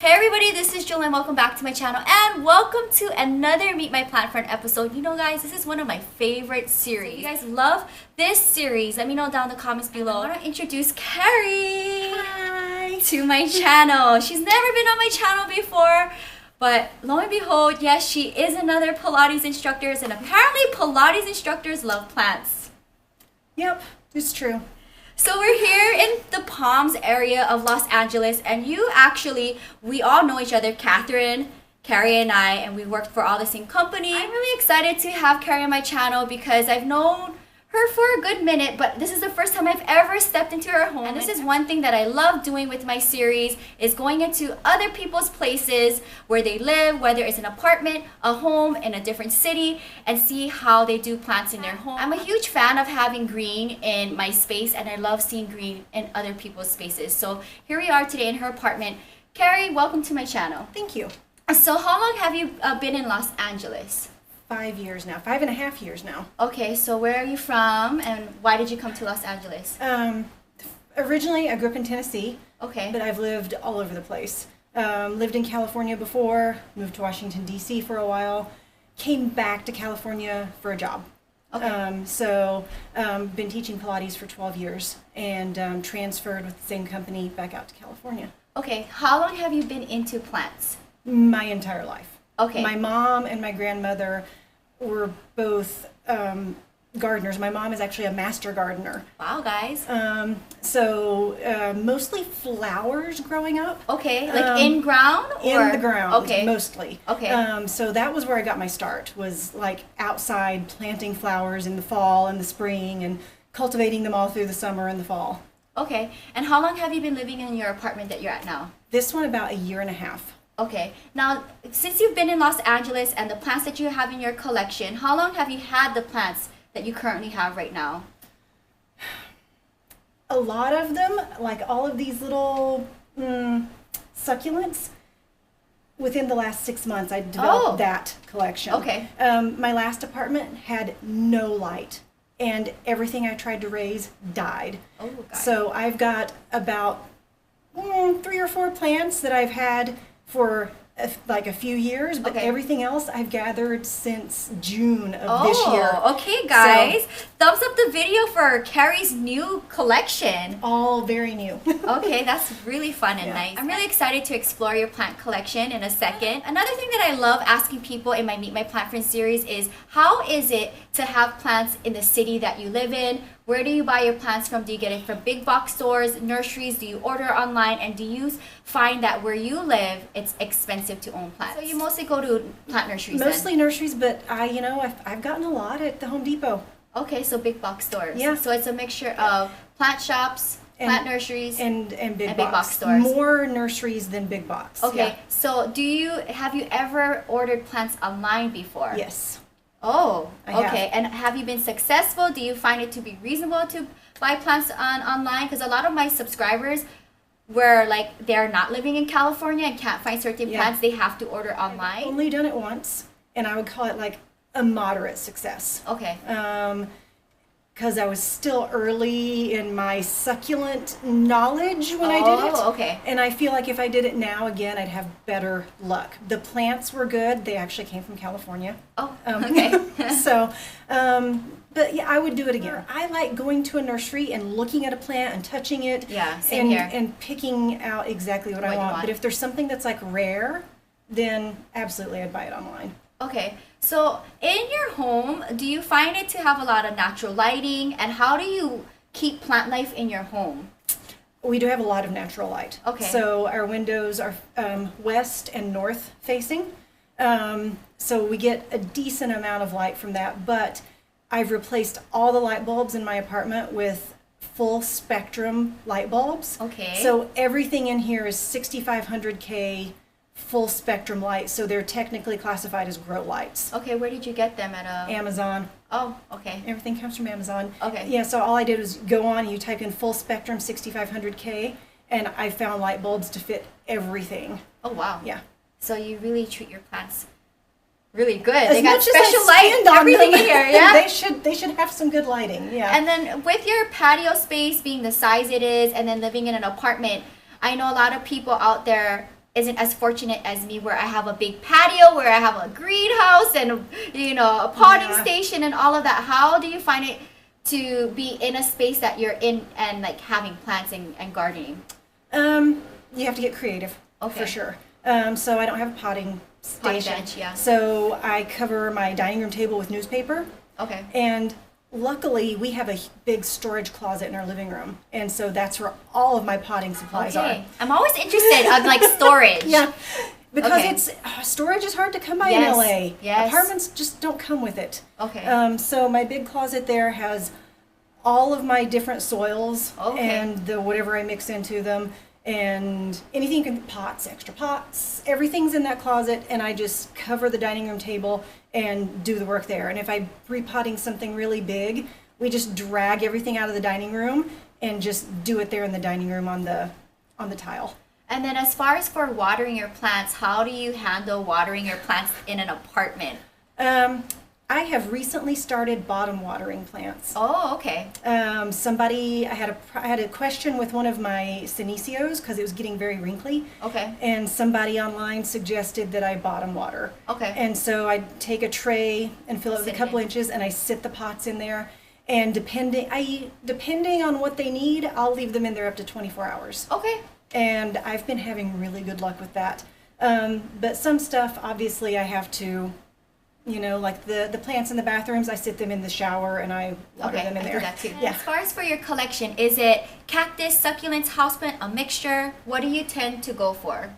Hey everybody, this is Jill and welcome back to my channel and welcome to another Meet My Plant Friend episode. You know guys, this is one of my favorite series. If you guys love this series, let me know down in the comments below. I want to introduce Carrie to my channel. She's never been on my channel before, but lo and behold, yes, she is another Pilates instructor, and apparently Pilates instructors love plants. Yep, it's true. So we're here in the Palms area of Los Angeles, and we all know each other, Catherine, Carrie, and I, and we worked for all the same company. I'm really excited to have Carrie on my channel because I've known her for a good minute, but this is the first time I've ever stepped into her home. And this is one thing that I love doing with my series, is going into other people's places where they live, whether it's an apartment, a home in a different city, and see how they do plants in their home. I'm a huge fan of having green in my space, and I love seeing green in other people's spaces. So here we are today in her apartment. Carrie, welcome to my channel. Thank you. So how long have you been in Los Angeles? 5 years now, 5.5 years now. Okay, so where are you from and why did you come to Los Angeles? Originally, I grew up in Tennessee. Okay. But I've lived all over the place. Lived in California before, moved to Washington, D.C. for a while, came back to California for a job. Okay. Been teaching Pilates for 12 years and transferred with the same company back out to California. Okay, how long have you been into plants? My entire life. Okay. My mom and my grandmother were both gardeners. My mom is actually a master gardener. Wow, guys. Mostly flowers growing up. Okay, like in ground? Or? In the ground, okay. Mostly. Okay. So that was where I got my start, was like outside planting flowers in the fall and the spring and cultivating them all through the summer and the fall. Okay, and how long have you been living in your apartment that you're at now? This one about 1.5 years. Okay, now since you've been in Los Angeles and the plants that you have in your collection, how long have you had the plants that you currently have right now? A lot of them, like all of these little succulents, within the last 6 months I developed that collection. Okay. My last apartment had no light and everything I tried to raise died. Oh, God. So I've got about 3 or 4 plants that I've had for a few years, but everything else I've gathered since June of this year. Okay, guys. So, thumbs up the video for Carrie's new collection. All very new. Okay, that's really fun and nice. I'm really excited to explore your plant collection in a second. Another thing that I love asking people in my Meet My Plant Friend series is, how is it to have plants in the city that you live in? Where do you buy your plants from? Do you get it from big box stores, nurseries? Do you order online? And do you find that where you live, it's expensive to own plants? So you mostly go to plant nurseries Mostly nurseries, but I've gotten a lot at the Home Depot. Okay, so big box stores. Yeah. So it's a mixture of plant shops, plant nurseries, and big box stores. More nurseries than big box. Okay, yeah. so have you ever ordered plants online before? Yes. Oh, okay. have. And have you been successful? Do you find it to be reasonable to buy plants online? Because a lot of my subscribers they're not living in California and can't find certain plants, they have to order online. I've only done it once, and I would call it like a moderate success. Okay. Because I was still early in my succulent knowledge when I did it. Oh, okay. And I feel like if I did it now again, I'd have better luck. The plants were good. They actually came from California. Oh, okay. But yeah, I would do it again. I like going to a nursery and looking at a plant and touching it. Yeah, same here. And picking out exactly what I want. But if there's something that's like rare, then absolutely I'd buy it online. Okay, so in your home, do you find it to have a lot of natural lighting, and how do you keep plant life in your home? We do have a lot of natural light. Okay. So our windows are west and north facing, so we get a decent amount of light from that, but I've replaced all the light bulbs in my apartment with full spectrum light bulbs. Okay. So everything in here is 6500K full spectrum light, so they're technically classified as grow lights. Okay, where did you get them at? Amazon. Oh, okay. Everything comes from Amazon. Okay. Yeah, so all I did was go on, you type in full spectrum 6500K, and I found light bulbs to fit everything. Oh, wow. Yeah. So you really treat your plants really good. As they got much as special I light, everything in here, yeah? they should have some good lighting, yeah. And then with your patio space being the size it is, and then living in an apartment, I know a lot of people out there isn't as fortunate as me, where I have a big patio, where I have a greenhouse and, you know, a potting station and all of that. How do you find it to be in a space that you're in and like having plants and gardening? You have to get creative, for sure. So I don't have a potting station. Bench, yeah. So I cover my dining room table with newspaper. Okay. And luckily, we have a big storage closet in our living room, and so that's where all of my potting supplies are. I'm always interested on like storage. Yeah, because it's storage is hard to come by in LA. Yes. Apartments just don't come with it. Okay. So my big closet there has all of my different soils and the whatever I mix into them. And anything you can, pots, extra pots, everything's in that closet, and I just cover the dining room table and do the work there. And if I'm repotting something really big, we just drag everything out of the dining room and just do it there in the dining room on the tile. And then as far as for watering your plants, how do you handle watering your plants in an apartment? I have recently started bottom watering plants. Oh, okay. I had a question with one of my Senecios because it was getting very wrinkly. Okay. And somebody online suggested that I bottom water. Okay. And so I take a tray and fill it with a couple inches, and I sit the pots in there. And depending on what they need, I'll leave them in there up to 24 hours. Okay. And I've been having really good luck with that. But some stuff, obviously, I have to. You know, like the plants in the bathrooms, I sit them in the shower and I water them in there. I do that too. Yeah. As far as for your collection, is it cactus, succulents, houseplant, a mixture? What do you tend to go for?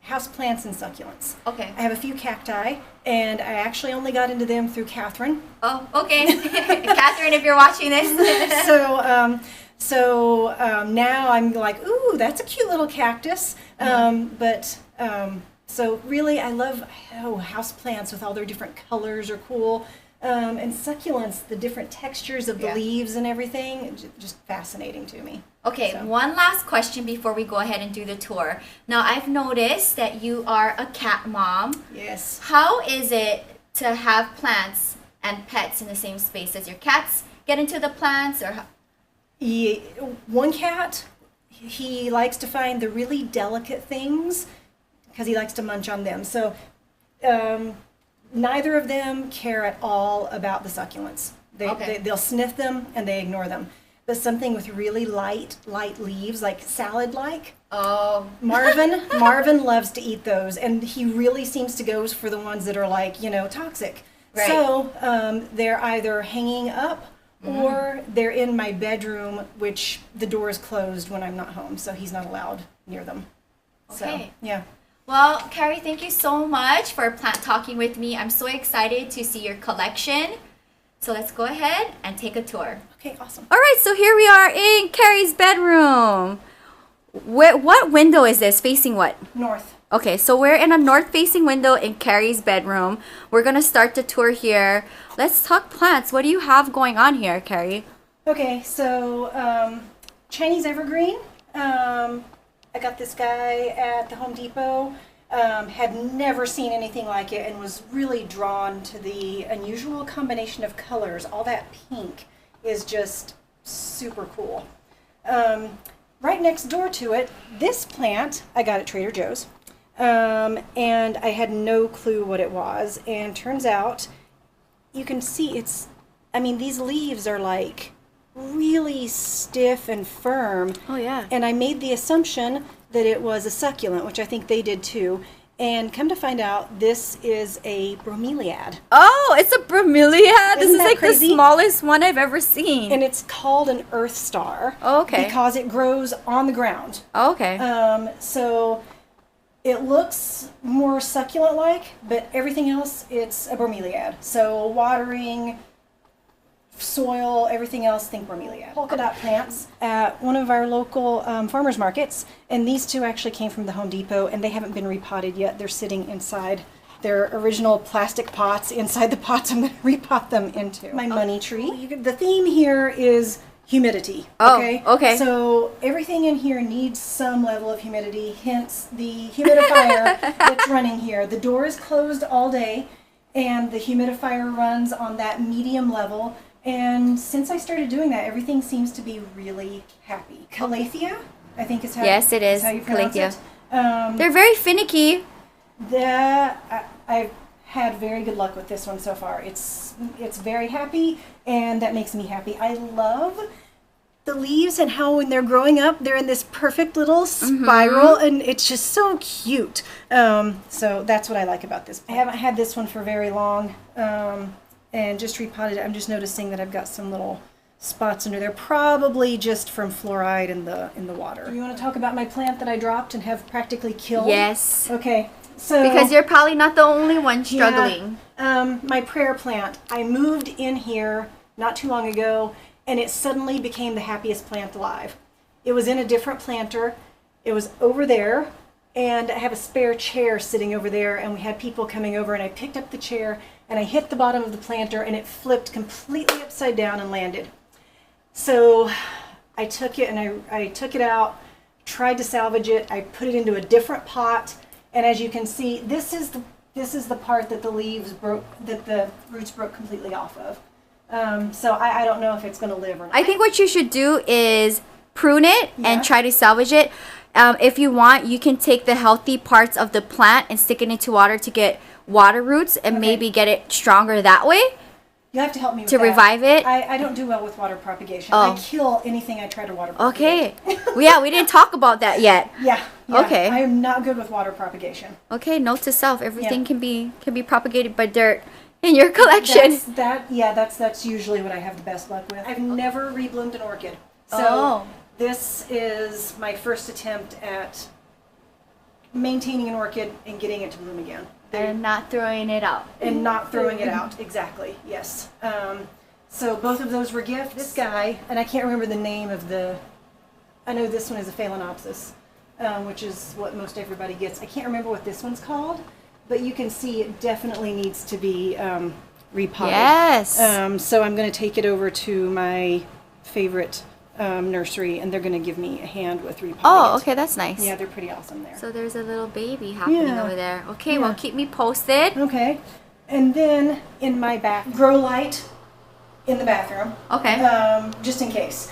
Houseplants and succulents. Okay. I have a few cacti, and I actually only got into them through Catherine. Oh, okay. Catherine, if you're watching this. So now I'm like, ooh, that's a cute little cactus. So really, I love houseplants with all their different colors are cool. And succulents, the different textures of the leaves and everything, just fascinating to me. Okay, one last question before we go ahead and do the tour. Now, I've noticed that you are a cat mom. Yes. How is it to have plants and pets in the same space? Does your cats get into the plants? Or one cat, he likes to find the really delicate things because he likes to munch on them. So neither of them care at all about the succulents. They'll sniff them and they ignore them. But something with really light leaves, like salad-like. Oh. Marvin loves to eat those, and he really seems to go for the ones that are like, toxic. Right. So they're either hanging up or they're in my bedroom, which the door is closed when I'm not home, so he's not allowed near them. Okay. So, yeah. Well, Carrie, thank you so much for talking with me. I'm so excited to see your collection. So let's go ahead and take a tour. Okay, awesome. All right, so here we are in Carrie's bedroom. What window is this? Facing what? North. Okay, so we're in a north-facing window in Carrie's bedroom. We're going to start the tour here. Let's talk plants. What do you have going on here, Carrie? Okay, so Chinese evergreen. I got this guy at the Home Depot, had never seen anything like it, and was really drawn to the unusual combination of colors. All that pink is just super cool. Right next door to it, this plant I got at Trader Joe's, and I had no clue what it was, and turns out you can see these leaves are like really stiff and firm. Oh, yeah. And I made the assumption that it was a succulent, which I think they did too. And come to find out, this is a bromeliad. Oh, it's a bromeliad? This is like crazy? the smallest one I've ever seen. And it's called an earth star. Oh, okay. Because it grows on the ground. Oh, okay. So it looks more succulent-like, but everything else, it's a bromeliad. So watering, soil, everything else, think bromeliad. Polka dot plants at one of our local farmers markets, and these two actually came from the Home Depot, and they haven't been repotted yet. They're sitting inside their original plastic pots, inside the pots I'm going to repot them into. My money tree. The theme here is humidity. Okay? Oh, okay. So everything in here needs some level of humidity, hence the humidifier that's running here. The door is closed all day, and the humidifier runs on that medium level. And since I started doing that, everything seems to be really happy. Calathea, I think is how Yes, it is. how you pronounce Calathea. it. They're very finicky. I've had very good luck with this one so far. It's very happy, and that makes me happy. I love the leaves and how when they're growing up, they're in this perfect little spiral, and it's just so cute. So that's what I like about this. I haven't had this one for very long, and just repotted it. I'm just noticing that I've got some little spots under there, probably just from fluoride in the water. You want to talk about my plant that I dropped and have practically killed? Yes. Okay. So Because you're probably not the only one struggling. Yeah, my prayer plant. I moved in here not too long ago, and it suddenly became the happiest plant alive. It was in a different planter. It was over there, and I have a spare chair sitting over there, and we had people coming over, and I picked up the chair, and I hit the bottom of the planter, and it flipped completely upside down and landed. So I took it, and I took it out, tried to salvage it. I put it into a different pot, and as you can see, this is the part that the leaves broke, that the roots broke completely off of. So I don't know if it's going to live or not. I think what you should do is prune it and try to salvage it. If you want, you can take the healthy parts of the plant and stick it into water to get water roots and maybe get it stronger that way. You'll have to help me with to that. revive it. I don't do well with water propagation. I kill anything I try to water propagate. Okay. Well, yeah, we didn't talk about that yet. Yeah. Okay. I am not good with water propagation. Okay, note to self. Everything can be propagated by dirt in your collection. That's usually what I have the best luck with. I've never rebloomed an orchid. So this is my first attempt at maintaining an orchid and getting it to bloom again. And not throwing it out. And not throwing it out, exactly, yes. So both of those were gifts. This guy, and I can't remember the name of I know this one is a Phalaenopsis, which is what most everybody gets. I can't remember what this one's called, but you can see it definitely needs to be repotted. Yes. So I'm going to take it over to my favorite nursery, and they're going to give me a hand with repotting. Oh, okay, that's nice. Yeah, they're pretty awesome there. So there's a little baby happening over there. Okay, well, keep me posted. Okay. And then in my grow light in the bathroom. Okay. Just in case.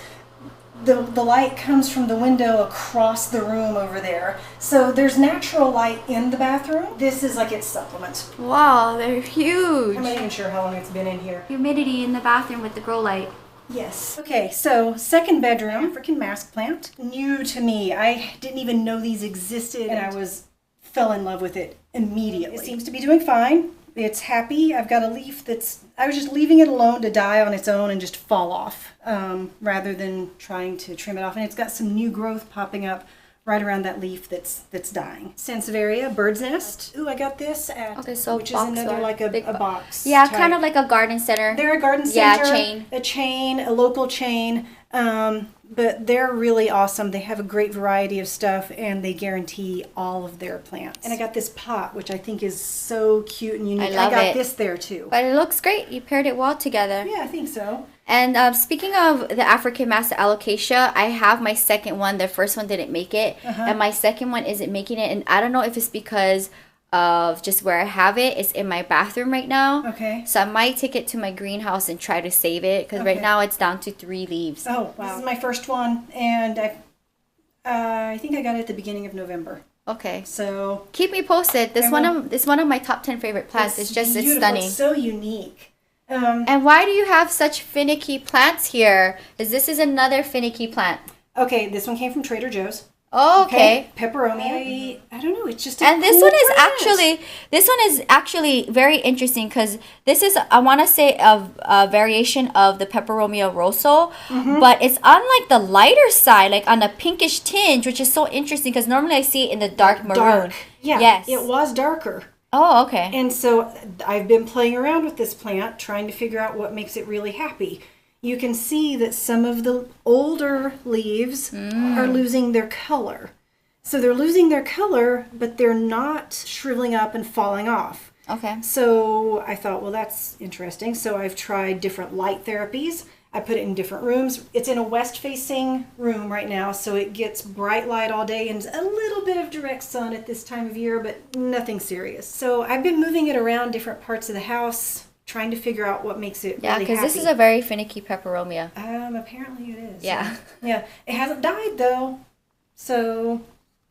The light comes from the window across the room over there. So there's natural light in the bathroom. This is like its supplement. Wow, they're huge. I'm not even sure how long it's been in here. Humidity in the bathroom with the grow light. Yes. Okay, so second bedroom, African mask plant. New to me. I didn't even know these existed, and I fell in love with it immediately. It seems to be doing fine. It's happy. I've got a leaf I was just leaving it alone to die on its own and just fall off, rather than trying to trim it off. And it's got some new growth popping up right around that leaf that's dying. Sansevieria, bird's nest. Ooh, I got this at, which is another like a box. Yeah, type. kind of like a garden center. They're a garden center. Yeah, a local chain. But they're really awesome. They have a great variety of stuff, and they guarantee all of their plants. And I got this pot, which I think is so cute and unique. I got this there too. But it looks great. You paired it well together. Yeah, I think so. And speaking of the African Master Alocasia, I have my second one. The first one didn't make it. And my second one isn't making it. And I don't know if it's because of just where I have it. It's in my bathroom right now. Okay. So I might take it to my greenhouse and try to save it. Because right now it's down to 3 leaves. Oh, wow. This is my first one. And I think I got it at the beginning of November. Okay. So keep me posted. This one of my top 10 favorite plants. It's stunning. It's so unique. And why do you have such finicky plants here? This is another finicky plant. Okay, this one came from Trader Joe's. Oh, okay. Peperomia. I don't know. It's just this one is actually very interesting because this is, I want to say, a variation of the Peperomia rosso, but it's on like the lighter side, like on a pinkish tinge, which is so interesting because normally I see it in the dark maroon. Yeah. Yes. It was darker. Oh, okay. And so I've been playing around with this plant, trying to figure out what makes it really happy. You can see that some of the older leaves are losing their color. So they're losing their color, but they're not shriveling up and falling off. Okay. So I thought, well, that's interesting. So I've tried different light therapies. I put it in different rooms. It's in a west-facing room right now, so it gets bright light all day and a little bit of direct sun at this time of year, but nothing serious. So I've been moving it around different parts of the house, trying to figure out what makes it really happy. Yeah, because this is a very finicky Peperomia. Apparently it is. Yeah. Yeah. It hasn't died, though, so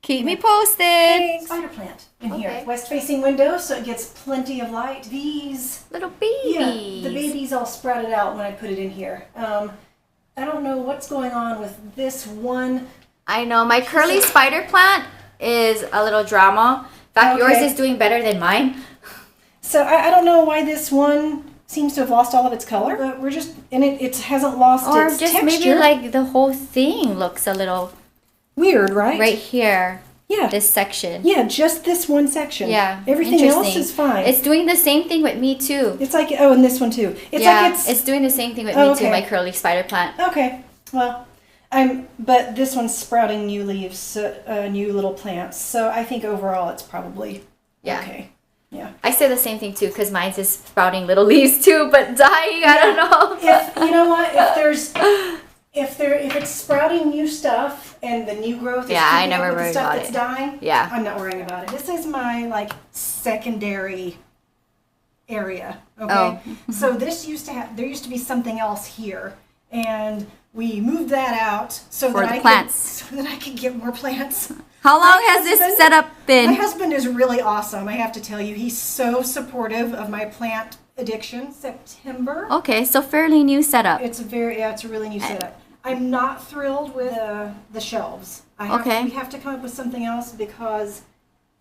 Keep me posted. Spider plant in here. Okay. West-facing window, so it gets plenty of light. These, Little babies. yeah, the babies all sprouted out when I put it in here. I don't know what's going on with this one. I know, my curly spider plant is a little drama. In fact, yours Okay. is doing better than mine. So I don't know why this one seems to have lost all of its color, but we're just, and it hasn't lost Or its just texture. maybe like the whole thing looks a little Weird, right? right here. Yeah. This section. Yeah, just this one section. Yeah. Everything else interesting. is fine. It's doing the same thing with me too. It's like, oh, and this one too. It's yeah, like it's doing the same thing with Oh, me okay. too, my curly spider plant. Okay, well, but this one's sprouting new leaves, new little plants. So I think overall it's probably Yeah. okay. Yeah. I say the same thing too because mine's is sprouting little leaves too, but dying, I don't know. If you know what, if it's sprouting new stuff and the new growth is Yeah, I keeping never up with the worry stuff about that's it. dying, Yeah. I'm not worrying about it. This is my like secondary area. Okay. Oh. So there used to be something else here, and we moved that out so For that the plants. so that I could get more plants. How long My has this husband- setup My been? husband is really awesome, I have to tell you. He's so supportive of my plant addiction. September. Okay, so fairly new setup. It's a really new setup. I'm not thrilled with the shelves. Okay. We have to come up with something else because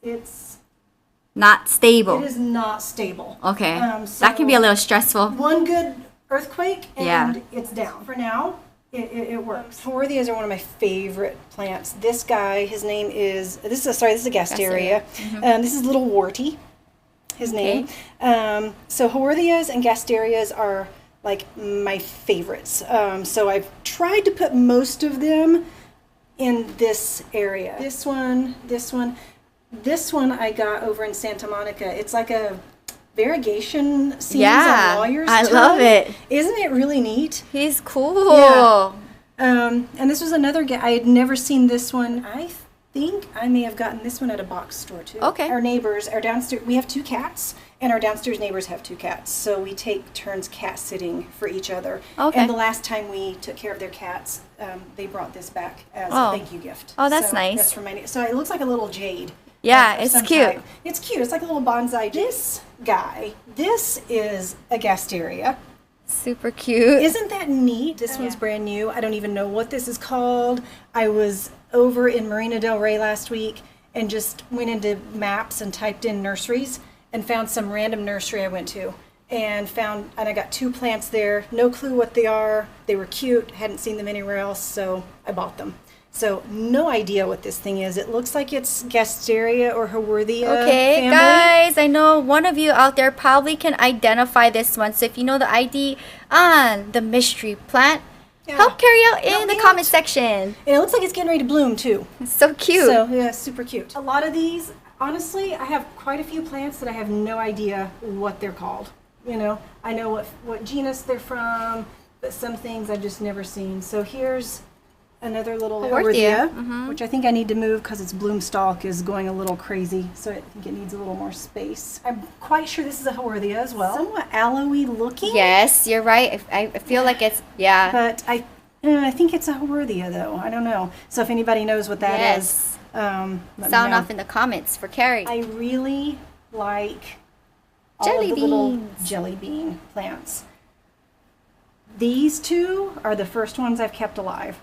it's Not stable. it is not stable. Okay. So That can be a little stressful. one good earthquake and Yeah. it's down. For now, it works. Horthias are one of my favorite plants. This guy, his name is this is a gasteria. This is Little Warty, his name. So Horthias and gasterias are like my favorites. So I've tried to put most of them in this area. This one I got over in Santa Monica. It's like a variegation scenes Yeah, on lawyers. I time. love it. Isn't it really neat? He's cool. Yeah. And this was another I had never seen this one. I think I may have gotten this one at a box store too. Okay. Our neighbors, our downstairs, we have 2 cats, and our downstairs neighbors have 2 cats. So we take turns cat sitting for each other. Okay. And the last time we took care of their cats, they brought this back as Oh. a thank you gift. Oh, that's So nice. That's from so it looks like a little jade. Yeah, of it's some cute. type. It's cute. It's like a little bonsai. This guy, this is a gasteria. Super cute. Isn't that neat? This one's brand new. I don't even know what this is called. I was over in Marina Del Rey last week and just went into maps and typed in nurseries and found some random nursery I went to and I got 2 plants there. No clue what they are. They were cute. Hadn't seen them anywhere else, so I bought them. So no idea what this thing is. It looks like it's Gasteria or Haworthia Okay, family. guys, I know one of you out there probably can identify this one. So if you know the ID on the mystery plant, Yeah. help Carrie out in Help the me comment out. section. And it looks like it's getting ready to bloom too. It's so cute. So yeah, super cute. A lot of these, honestly, I have quite a few plants that I have no idea what they're called. You know, I know what genus they're from, but some things I've just never seen. So here's another little Haworthia. Haworthia, which I think I need to move because its bloom stalk is going a little crazy. So I think it needs a little more space. I'm quite sure this is a Haworthia as well. Somewhat aloe-y looking. Yes, you're right. I feel like it's, yeah. But I think it's a Haworthia though. I don't know. So if anybody knows what that is, let me Sound know. off in the comments for Carrie. I really like all Jelly of the little beans. jelly bean plants. These 2 are the first ones I've kept alive.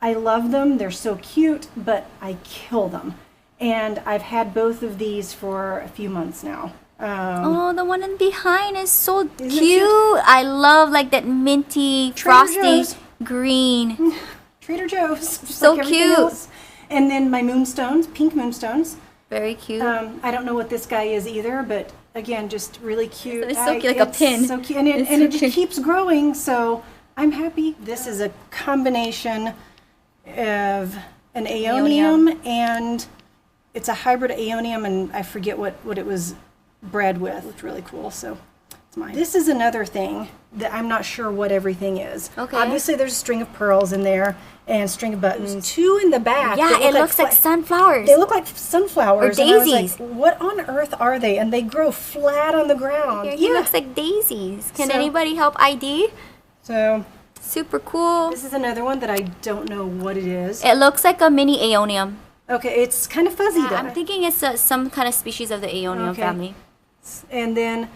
I love them. They're so cute, but I kill them. And I've had both of these for a few months now. Oh, the one in behind is so it cute. cute? I love like that minty, Trader frosty Joe's. green. Trader Joe's. Just So like everything cute. else. And then my moonstones, pink moonstones. Very cute. I don't know what this guy is either, but again, just really cute. It's so cute, like a it's pin. So cute, and It's it so just cute. keeps growing. So I'm happy. This is a combination of an aeonium and it's a hybrid aeonium, and I forget what it was bred with. It looked really cool. So it's mine. This is another thing that I'm not sure what everything is. Okay. Obviously, there's a string of pearls in there and string of buttons. 2 in the back. yeah, that it looks like sunflowers. they look like sunflowers. Or and I was daisies. like, what on earth are they? And they grow flat on the ground. Here, he looks like daisies. Can So- anybody help ID? So Super cool. this is another one that I don't know what it is. It looks like a mini aeonium. Okay, it's kind of fuzzy though. I'm thinking it's some kind of species of the Aeonium family. And then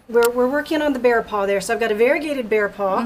we're working on the bear paw there. So I've got a variegated bear paw,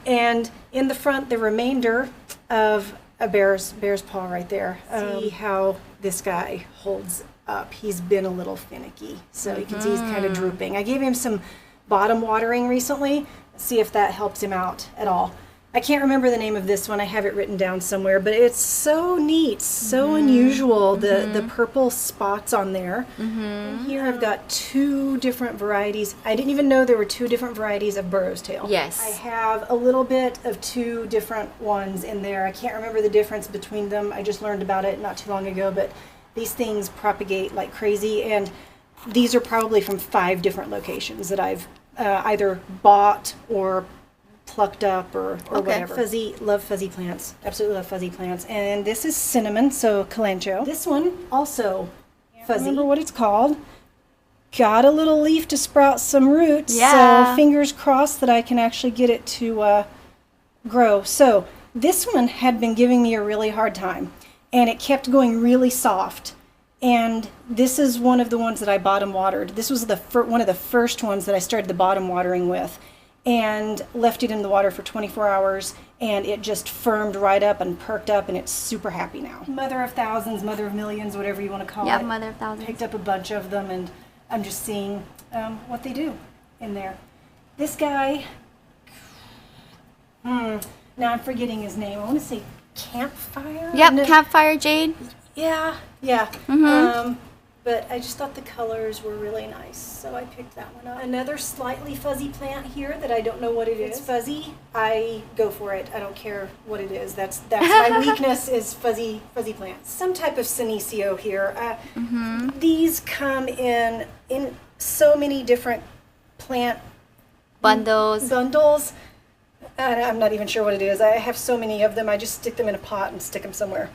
and in the front the remainder of a bear's paw right there. See how this guy holds up. He's been a little finicky, so you can see he's kind of drooping. I gave him some bottom watering recently. See if that helps him out at all. I can't remember the name of this one. I have it written down somewhere, but it's so neat, so unusual, the purple spots on there. And here I've got 2 different varieties. I didn't even know there were 2 different varieties of burro's tail. Yes. I have a little bit of 2 different ones in there. I can't remember the difference between them. I just learned about it not too long ago, but these things propagate like crazy, and these are probably from 5 different locations that I've either bought or plucked up or whatever. Love fuzzy plants. Absolutely love fuzzy plants. And this is cinnamon, so calancho. This one also fuzzy. Remember what it's called. Got a little leaf to sprout some roots. Yeah. So fingers crossed that I can actually get it to grow. So this one had been giving me a really hard time, and it kept going really soft. And this is one of the ones that I bottom watered. This was one of the first ones that I started the bottom watering with, and left it in the water for 24 hours, and it just firmed right up and perked up, and it's super happy now. Mother of thousands, mother of millions, whatever you want to call it. Yeah, mother of thousands. Picked up a bunch of them, and I'm just seeing what they do in there. This guy, now I'm forgetting his name. I want to say Campfire? Yep, No, Campfire Jade. yeah. But I just thought the colors were really nice, so I picked that one up. Another slightly fuzzy plant here that I don't know what it is. It's fuzzy. I go for it. I don't care what it is. That's my weakness is fuzzy plants. Some type of senecio here. These come in so many different plant Bundles. I'm not even sure what it is. I have so many of them. I just stick them in a pot and stick them somewhere.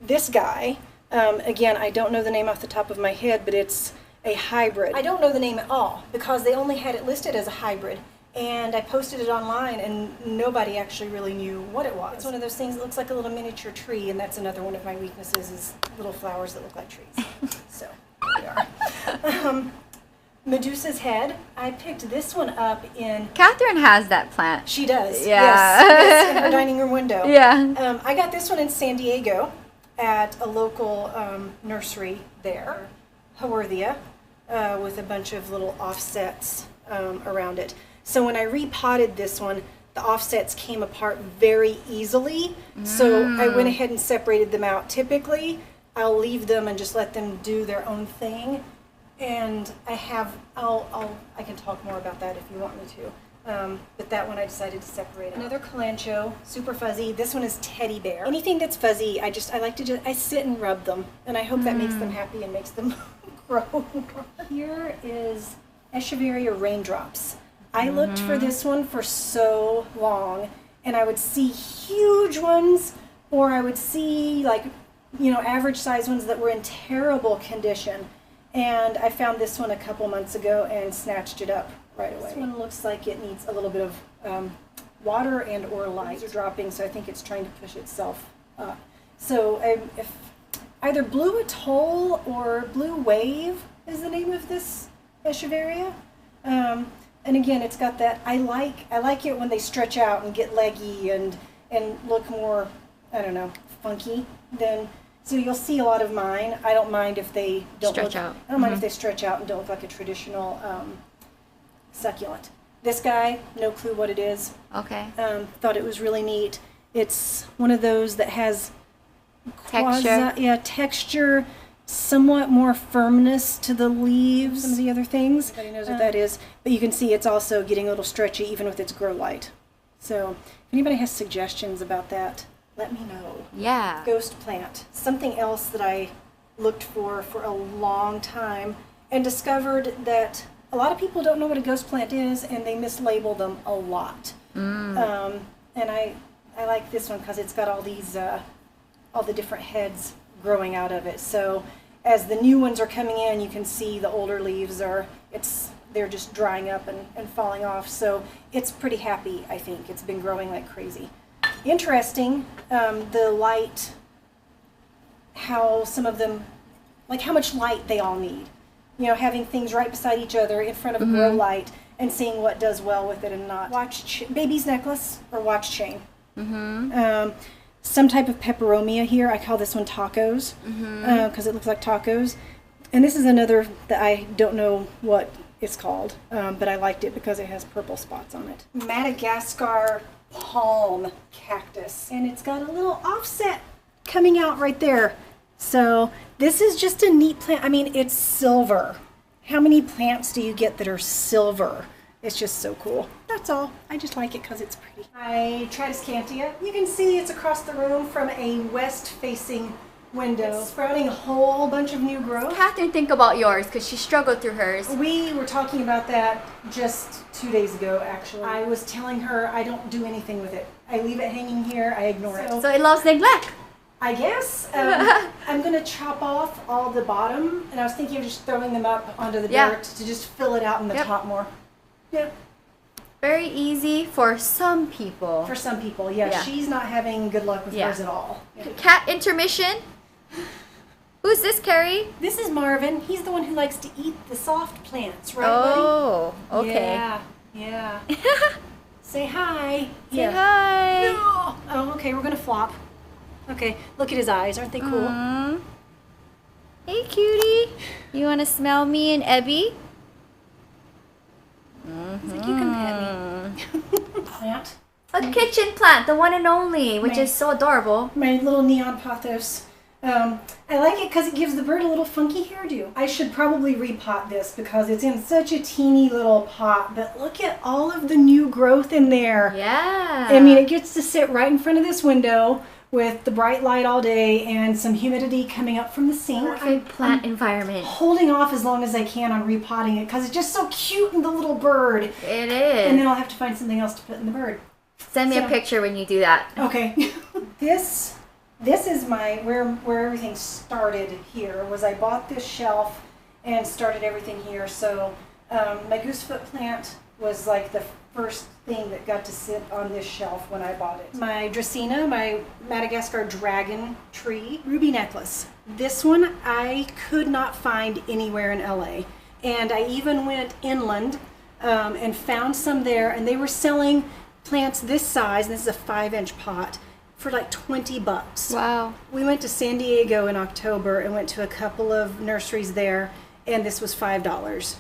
This guy. Again, I don't know the name off the top of my head, but it's a hybrid. I don't know the name at all because they only had it listed as a hybrid, and I posted it online and nobody actually really knew what it was. It's one of those things that looks like a little miniature tree, and that's another one of my weaknesses is little flowers that look like trees. So, here we are. Medusa's head. I picked this one up in... Catherine has that plant. She does. Yeah. Yes, in her dining room window. Yeah. I got this one in San Diego at a local nursery there, Haworthia, with a bunch of little offsets around it. So when I repotted this one, the offsets came apart very easily. So I went ahead and separated them out. Typically, I'll leave them and just let them do their own thing. And I can talk more about that if you want me to. But that one I decided to separate out. Another calancho, super fuzzy. This one is teddy bear. Anything that's fuzzy, I like to I sit and rub them, and I hope that makes them happy and makes them grow. Here is Echeveria raindrops. I looked for this one for so long, and I would see huge ones, or I would see average size ones that were in terrible condition. And I found this one a couple months ago and snatched it up right away. This one looks like it needs a little bit of water and or light. These are dropping, so I think it's trying to push itself up. So if either Blue Atoll or Blue Wave is the name of this Echeveria. And again, it's got that, I like it when they stretch out and get leggy and look more, I don't know, funky. So you'll see a lot of mine. I don't mind if they don't stretch out. I don't mind if they stretch out and don't look like a traditional succulent. This guy, no clue what it is. Okay. Thought it was really neat. It's one of those that has Texture. Texture, somewhat more firmness to the leaves. Some of the other things. Everybody knows what that is. But you can see it's also getting a little stretchy even with its grow light. So if anybody has suggestions about that, let me know. Yeah. Ghost plant. Something else that I looked for a long time and discovered that a lot of people don't know what a ghost plant is, and they mislabel them a lot. And I like this one because it's got all these, all the different heads growing out of it. So as the new ones are coming in, you can see the older leaves they're just drying up and falling off. So it's pretty happy, I think. It's been growing like crazy. interesting, the light, how some of them, like how much light they all need. You know, having things right beside each other in front of a grow light and seeing what does well with it and not. Baby's necklace or watch chain. Some type of peperomia here. I call this one tacos because it looks like tacos. And this is another that I don't know what it's called, but I liked it because it has purple spots on it. Madagascar palm cactus. And it's got a little offset coming out right there. So this is just a neat plant. I mean, it's silver. How many plants do you get that are silver? It's just so cool. That's all. I just like it because it's pretty. My Tradescantia. You can see it's across the room from a west-facing window. It's sprouting a whole bunch of new growth. Catherine, think about yours because she struggled through hers. We were talking about that just 2 days ago, actually. I was telling her I don't do anything with it. I leave it hanging here. I ignore it. So it loves neglect. I guess. I'm going to chop off all the bottom, and I was thinking of just throwing them up onto the dirt to just fill it out in the top more. Yeah. Very easy for some people. For some people, yeah. She's not having good luck with hers at all. Yeah. Cat intermission. Who's this, Carrie? This is Marvin. He's the one who likes to eat the soft plants, right, buddy? Okay. Yeah. Say hi. Say hi. No. Oh, okay, we're going to flop. Okay, look at his eyes. Aren't they cool? Hey, cutie. You want to smell me and Ebby? He's like, you can pet me. Plant. A kitchen plant, the one and only, which is so adorable. My little neon pothos. I like it because it gives the bird a little funky hairdo. I should probably repot this because it's in such a teeny little pot, but look at all of the new growth in there. Yeah. I mean, it gets to sit right in front of this window with the bright light all day and some humidity coming up from the sink. Perfect plant environment. Holding off as long as I can on repotting it because it's just so cute in the little bird. It is. And then I'll have to find something else to put in the bird. Send me a picture when you do that. Okay. This is my where everything started here. Was I bought this shelf and started everything here. So my goosefoot plant was like the first thing that got to sit on this shelf when I bought it. My Dracaena, my Madagascar dragon tree, ruby necklace. This one I could not find anywhere in LA. And I even went inland and found some there, and they were selling plants this size, and this is a 5-inch pot, for like $20. Wow. We went to San Diego in October and went to a couple of nurseries there, and this was $5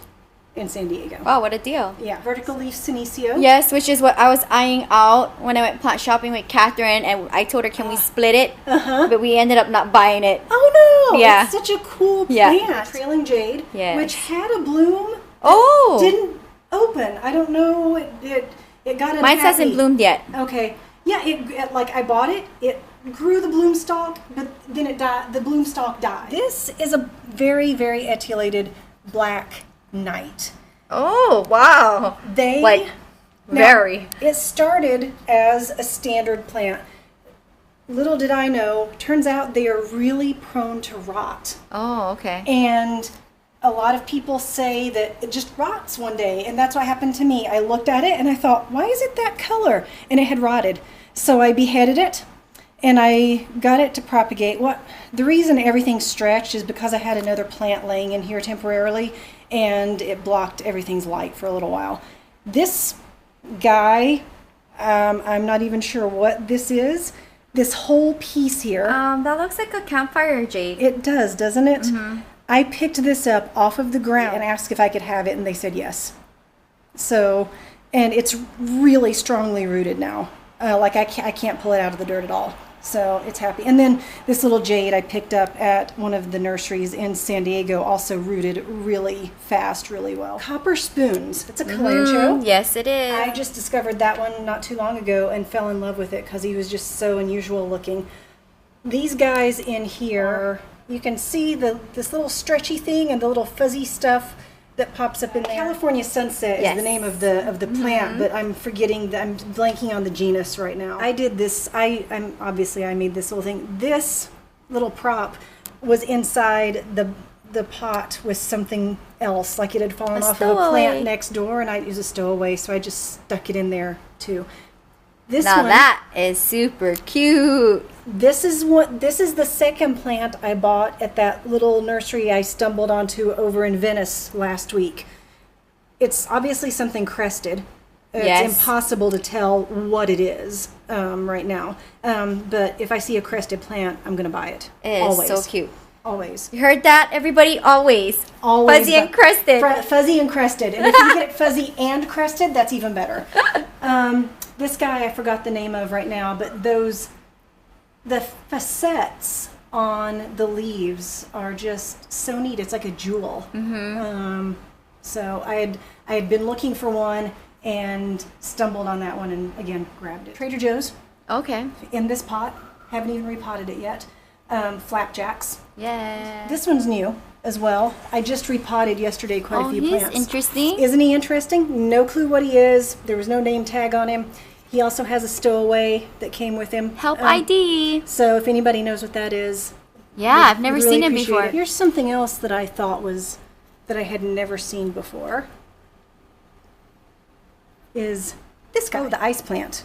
in San Diego. Wow, what a deal. Yeah. Vertical leaf Senecio. Yes, which is what I was eyeing out when I went plant shopping with Catherine, and I told her, can we split it? But we ended up not buying it. Oh no! Yeah. It's such a cool plant. Trailing jade, which had a bloom. Oh! Didn't open. I don't know. It got unhappy. Mine hasn't bloomed yet. Okay. Yeah, it like I bought it. It grew the bloom stalk, but then it died. The bloom stalk died. This is a very, very etiolated black knight. Oh wow! Very. It started as a standard plant. Little did I know, turns out they are really prone to rot. Oh, okay. And a lot of people say that it just rots one day, and that's what happened to me. I looked at it and I thought, why is it that color? And it had rotted. So I beheaded it and I got it to propagate. The reason everything stretched is because I had another plant laying in here temporarily, and it blocked everything's light for a little while. This guy, I'm not even sure what this is. This whole piece here. That looks like a campfire jade. It does, doesn't it? I picked this up off of the ground and asked if I could have it, and they said yes. So, and it's really strongly rooted now. I can't pull it out of the dirt at all. So it's happy. And then this little jade I picked up at one of the nurseries in San Diego, also rooted really fast, really well. Copper spoons. It's a calancho. Yes, it is. I just discovered that one not too long ago and fell in love with it because he was just so unusual looking. These guys in here, you can see this little stretchy thing and the little fuzzy stuff that pops up in there. California Sunset is the name of the plant, but I'm blanking on the genus right now. I did this, I made this little thing. This little prop was inside the pot with something else, like it had fallen off of a plant next door, and it was a stowaway, so I just stuck it in there too. This Now one, that is super cute. this is the second plant I bought at that little nursery I stumbled onto over in Venice last week. It's obviously something crested. Yes. It's impossible to tell what it is right now. But if I see a crested plant, I'm going to buy it. It is Always. so cute. Always. You heard that, everybody? Always. Always. Fuzzy and crested. Fuzzy and crested. And if you get it fuzzy and crested, that's even better. This guy, I forgot the name of right now, but the facets on the leaves are just so neat. It's like a jewel. So I had been looking for one and stumbled on that one and again grabbed it. Trader Joe's Okay. in this pot. Haven't even repotted it yet. Flapjacks. Yeah. This one's new as well. I just repotted yesterday quite a few he's plants. interesting. Isn't he interesting? No clue what he is. There was no name tag on him. He also has a stowaway that came with him. Help ID. So if anybody knows what that is, Yeah, I've never we'd really seen it appreciate before. Here's something else that I thought was that I had never seen before. Is this guy, the ice plant.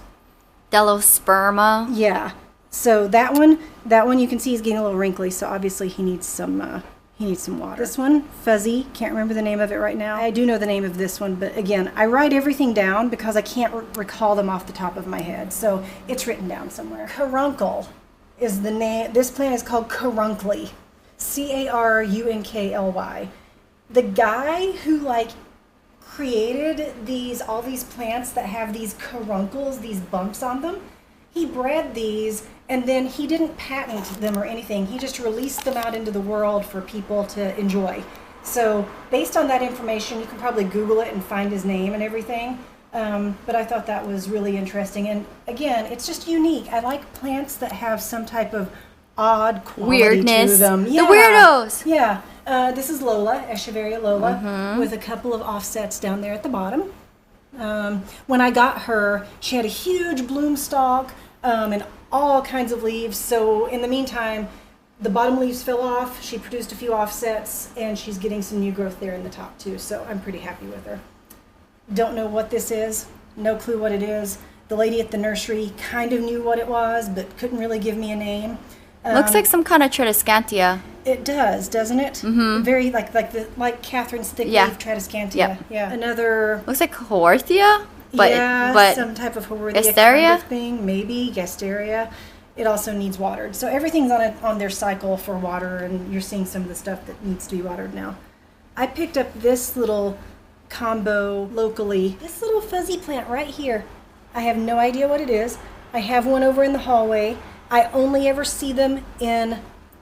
Delosperma. Yeah. So that one you can see is getting a little wrinkly. So obviously he needs some water. This one, fuzzy. Can't remember the name of it right now. I do know the name of this one, but again, I write everything down because I can't recall them off the top of my head. So it's written down somewhere. Caruncle is the name. This plant is called Carunkly. Carunkly. The guy who created all these plants that have these caruncles, these bumps on them, he bred these and then he didn't patent them or anything. He just released them out into the world for people to enjoy. So based on that information, you can probably Google it and find his name and everything. But I thought that was really interesting. And again, it's just unique. I like plants that have some type of odd quality Weirdness. to them. The weirdos. Yeah. This is Lola, Echeveria Lola, with a couple of offsets down there at the bottom. When I got her, she had a huge bloom stalk and all kinds of leaves. So in the meantime, the bottom leaves fell off. She produced a few offsets, and she's getting some new growth there in the top too. So I'm pretty happy with her. Don't know what this is. No clue what it is. The lady at the nursery kind of knew what it was, but couldn't really give me a name. Looks like some kind of Tradescantia. It does, doesn't it? Mm-hmm. Very like Catherine's thick leaf Tradescantia. Yeah. Yeah. Another. Looks like Haworthia, but some type of Haworthia Gasteria? kind of thing, maybe Gasteria. It also needs watered, so everything's on their cycle for water, and you're seeing some of the stuff that needs to be watered now. I picked up this little combo locally. This little fuzzy plant right here. I have no idea what it is. I have one over in the hallway. I only ever see them in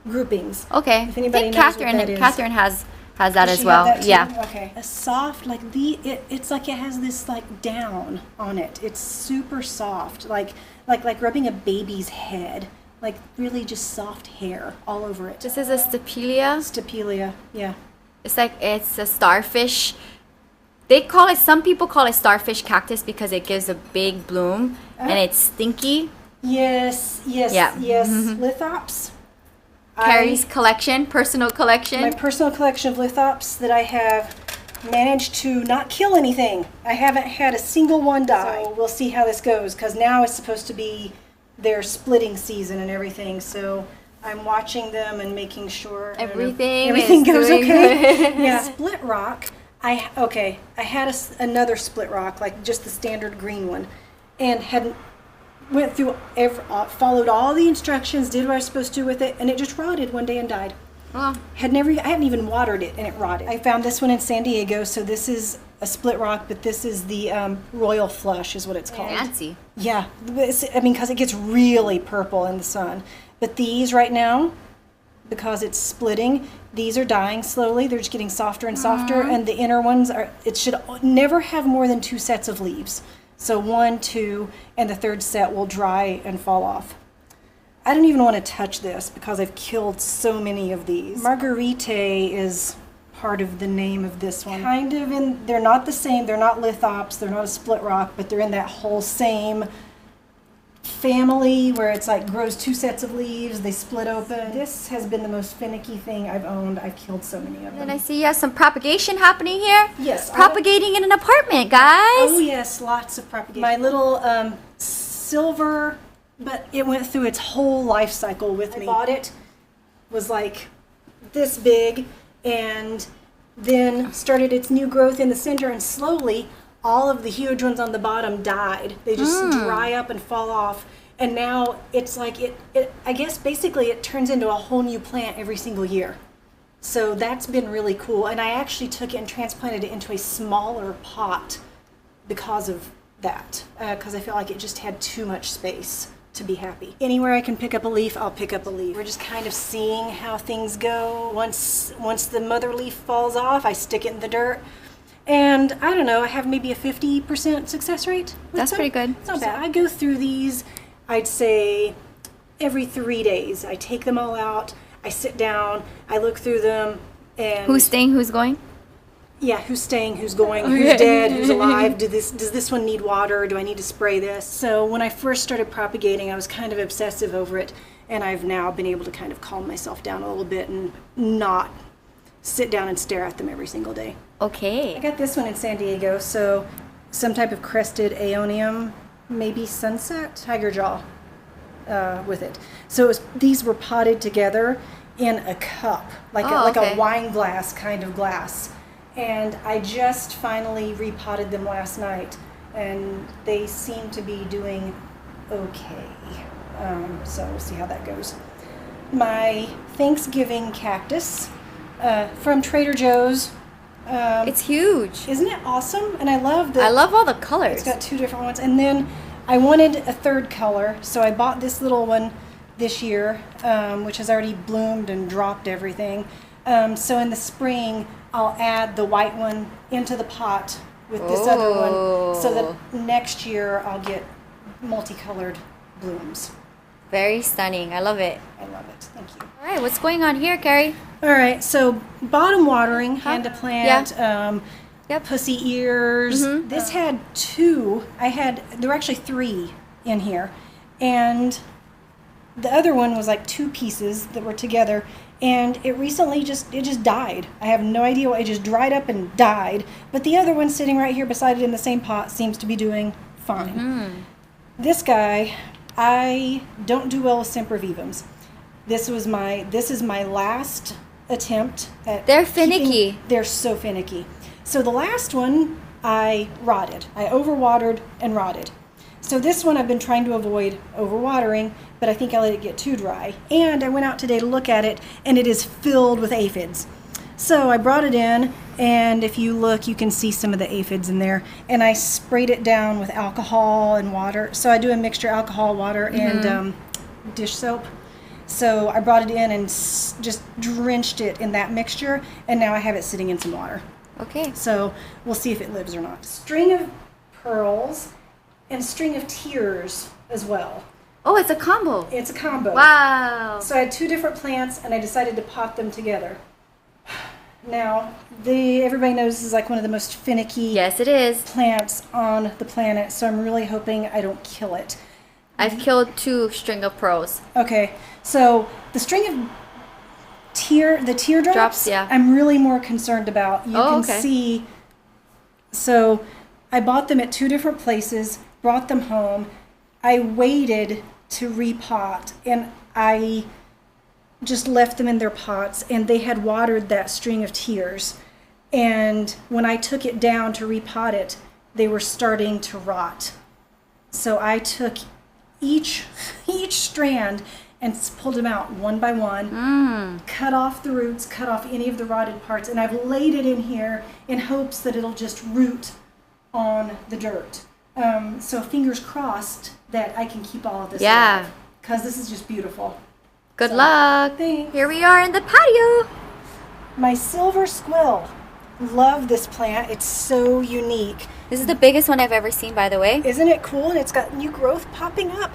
groupings. Okay. If anybody I think knows what that is. Catherine has that Does as she well. have that too? Yeah. Okay. A soft, it's like it has this down on it. It's super soft, like rubbing a baby's head, like really just soft hair all over it. This is a Stapelia. Stapelia, yeah. It's a starfish. Some people call it starfish cactus because it gives a big bloom and it's stinky. Yes. Yeah. Lithops. Carrie's personal collection. My personal collection of lithops that I have managed to not kill anything. I haven't had a single one die. So we'll see how this goes, because now it's supposed to be their splitting season and everything. So I'm watching them and making sure everything goes doing okay. good. Yeah. Split rock. I had another split rock, like just the standard green one, and went through followed all the instructions, did what I was supposed to with it, and it just rotted one day and died. Oh. I hadn't even watered it, and it rotted. I found this one in San Diego, so this is a split rock, but this is the Royal Flush is what it's called. Fancy. Yeah, because it gets really purple in the sun. But these right now, because it's splitting, these are dying slowly. They're just getting softer and softer, and the inner ones it should never have more than 2 sets of leaves. So 1, 2, and the third set will dry and fall off. I don't even want to touch this because I've killed so many of these. Marguerite is part of the name of this one. They're not the same, they're not lithops, they're not a split rock, but they're in that whole same family where it's grows 2 sets of leaves, they split open. This has been the most finicky thing I've owned. I've killed so many of them. And I see you have some propagation happening here. Yes. Propagating in an apartment, guys. Oh yes, lots of propagation. My little silver, but it went through its whole life cycle with me. I bought it, was like this big, and then started its new growth in the center, and slowly all of the huge ones on the bottom died. They just dry up and fall off. And now it's like I guess basically it turns into a whole new plant every single year. So that's been really cool. And I actually took it and transplanted it into a smaller pot because of that. Because I felt like it just had too much space to be happy. Anywhere I can pick up a leaf, I'll pick up a leaf. We're just kind of seeing how things go. Once the mother leaf falls off, I stick it in the dirt. And I don't know, I have maybe a 50% success rate. That's pretty good. It's not bad. I go through these, I'd say, every 3 days. I take them all out, I sit down, I look through them, and... Who's staying, who's going? Yeah, who's staying, who's going, who's dead, who's alive, does this one need water, do I need to spray this? So when I first started propagating, I was kind of obsessive over it, and I've now been able to kind of calm myself down a little bit and not sit down and stare at them every single day. Okay. I got this one in San Diego, so some type of crested aeonium, maybe sunset, tiger jaw with it. So these were potted together in a cup, like a wine glass kind of glass. And I just finally repotted them last night, and they seem to be doing okay. So we'll see how that goes. My Thanksgiving cactus from Trader Joe's. It's huge. Isn't it awesome? And I love all the colors. It's got 2 different ones. And then I wanted a 3rd color, so I bought this little one this year, which has already bloomed and dropped everything. So in the spring, I'll add the white one into the pot with this other one, so that next year I'll get multicolored blooms. Very stunning. I love it. I love it. Thank you. All right, what's going on here, Carrie? All right, so bottom watering, hand to plant, pussy ears. This had 2. There were actually 3 in here, and the other one was like 2 pieces that were together, and it recently just died. I have no idea why. It just dried up and died. But the other one sitting right here beside it in the same pot seems to be doing fine. This guy, I don't do well with sempervivums. This is my last attempt at... They're finicky. They're so finicky. So the last one, I rotted. I overwatered and rotted. So this one I've been trying to avoid overwatering, but I think I let it get too dry. And I went out today to look at it, and it is filled with aphids. So I brought it in, and if you look, you can see some of the aphids in there. And I sprayed it down with alcohol and water. So I do a mixture alcohol, water, and dish soap. So I brought it in and just drenched it in that mixture, and now I have it sitting in some water. Okay. So we'll see if it lives or not. String of pearls and string of tears as well. Oh, it's a combo. It's a combo. Wow. So I had 2 different plants, and I decided to pot them together. Now, everybody knows this is like one of the most finicky plants on the planet, so I'm really hoping I don't kill it. I've killed 2 string of pearls. Okay, so the string of the teardrops, I'm really more concerned about. You can see, so I bought them at 2 different places, brought them home. I waited to repot, and I just left them in their pots, and they had watered that string of tears. And when I took it down to repot it, they were starting to rot. So I took each strand and pulled them out one by one, cut off the roots, cut off any of the rotted parts, and I've laid it in here in hopes that it'll just root on the dirt. So fingers crossed that I can keep all of this alive, because this is just beautiful. Good luck. Thanks. Here we are in the patio. My silver squill. Love this plant. It's so unique. This is the biggest one I've ever seen, by the way. Isn't it cool? And it's got new growth popping up.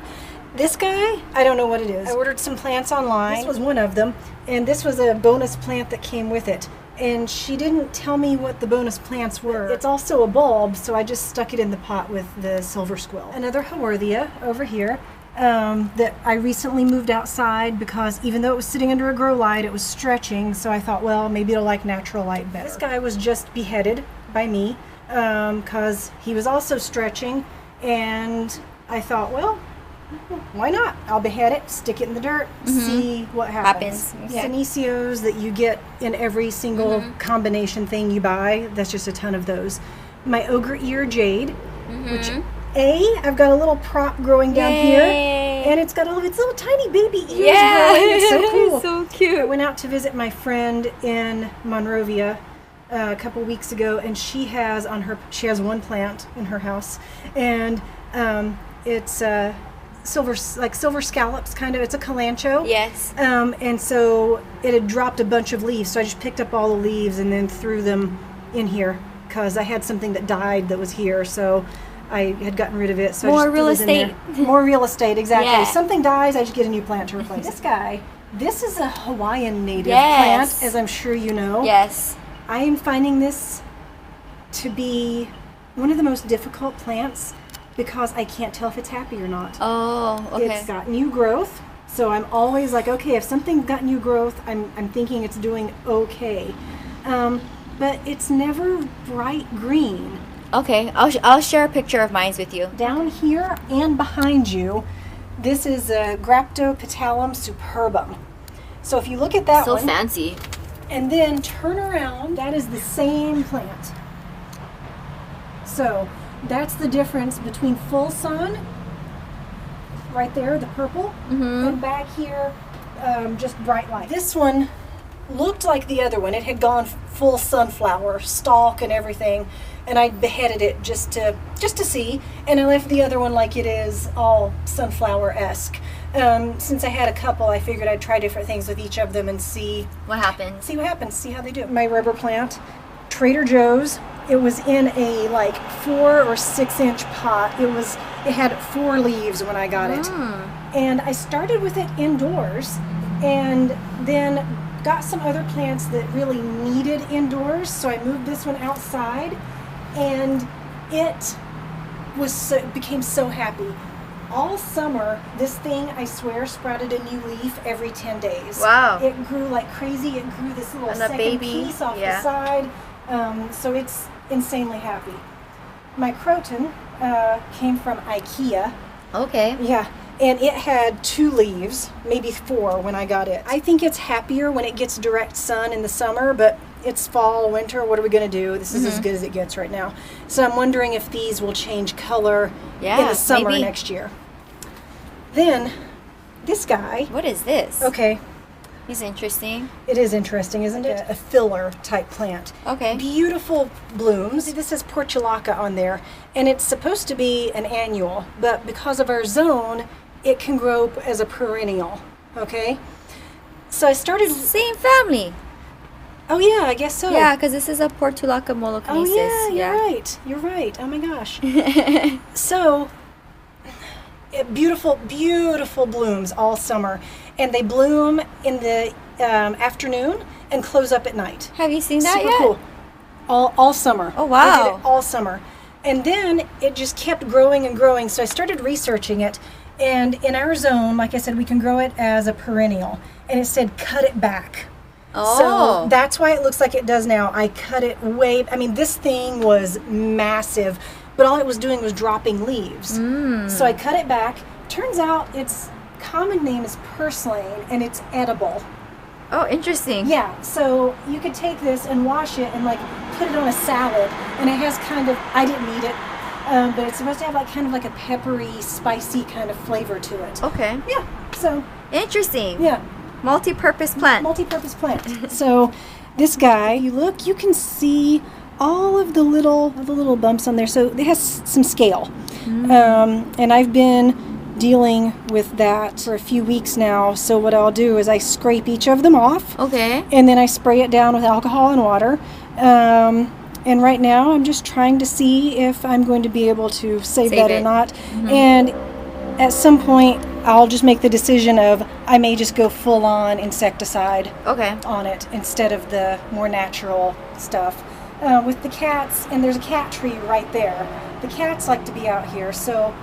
This guy, I don't know what it is. I ordered some plants online. This was one of them, and this was a bonus plant that came with it. And she didn't tell me what the bonus plants were. It's also a bulb, so I just stuck it in the pot with the silver squill. Another Haworthia over here that I recently moved outside because even though it was sitting under a grow light, it was stretching, so I thought, well, maybe it'll like natural light better. This guy was just beheaded by me because he was also stretching, and I thought, well, why not? I'll behead it, stick it in the dirt, see what happens. Okay. Senecio that you get in every single combination thing you buy, that's just a ton of those. My ogre ear jade, which I've got a little prop growing down here, and it's got all of its little tiny baby ears growing. It's so cool. So cute. I went out to visit my friend in Monrovia a couple weeks ago, and she has one plant in her house, and it's silver scallops kind of. It's a calancho. Yes. And so it had dropped a bunch of leaves, so I just picked up all the leaves and then threw them in here because I had something that died that was here, so I had gotten rid of it. So More I just real threw it in estate. there. More real estate, exactly. Yeah. Something dies, I just get a new plant to replace. This is a Hawaiian native Yes. plant, as I'm sure you know. Yes. I am finding this to be one of the most difficult plants because I can't tell if it's happy or not. Oh, okay. It's got new growth, so I'm always like, okay, if something's got new growth, I'm thinking it's doing okay. But it's never bright green. Okay, I'll share a picture of mine with you. Down here and behind you, this is a Graptopetalum superbum. So if you look at that So one, fancy. and then turn around, that is the same plant. So that's the difference between full sun, right there, the purple, and back here, just bright light. This one looked like the other one. It had gone full sunflower, stalk and everything, and I beheaded it just to see, and I left the other one like it is, all sunflower-esque. Since I had a couple, I figured I'd try different things with each of them and see What happens? see how they do. My rubber plant, Trader Joe's. It was in a like 4 or 6 inch pot. It had 4 leaves when I got it, and I started with it indoors, and then got some other plants that really needed indoors. So I moved this one outside, and it became so happy. All summer, this thing, I swear, sprouted a new leaf every 10 days. Wow. It grew like crazy. It grew this little And the second baby, piece off yeah. the side. So it's insanely happy. My croton came from IKEA. Okay. Yeah, and it had 2 leaves, maybe 4 when I got it. I think it's happier when it gets direct sun in the summer, but it's fall, winter, what are we going to do? This is as good as it gets right now. So I'm wondering if these will change color in the summer maybe. next year. Then, this guy. What is this? Okay, He's interesting. it is interesting, isn't it? A filler type plant. Okay. Beautiful blooms. This says portulaca on there, and it's supposed to be an annual, but because of our zone, it can grow as a perennial. Okay? So I started. Same family. Oh, yeah, I guess so. Yeah, because this is a Portulaca molokinesis. Oh, yeah, you're right. You're right. Oh, my gosh. So, beautiful, beautiful blooms all summer. And they bloom in the afternoon and close up at night. Have you seen that Super yet? cool. All summer. Oh, wow. I did it all summer. And then it just kept growing and growing. So I started researching it. And in our zone, like I said, we can grow it as a perennial. And it said cut it back. Oh. So that's why it looks like it does now. I cut it this thing was massive, but all it was doing was dropping leaves. So I cut it back. Turns out its common name is purslane, and it's edible. Oh, interesting. Yeah, so you could take this and wash it and like put it on a salad, and it has kind of, I didn't eat it, but it's supposed to have like kind of like a peppery, spicy kind of flavor to it. Okay. Yeah, so Interesting. yeah. Multi-purpose plant. Multi-purpose plant. So this guy, you can see all of the little bumps on there. So it has some scale. And I've been dealing with that for a few weeks now. So what I'll do is I scrape each of them off. Okay. And then I spray it down with alcohol and water. And right now I'm just trying to see if I'm going to be able to save that or not. And at some point I'll just make the decision of I may just go full on insecticide Okay. on it instead of the more natural stuff. With the cats, and there's a cat tree right there. The cats like to be out here, so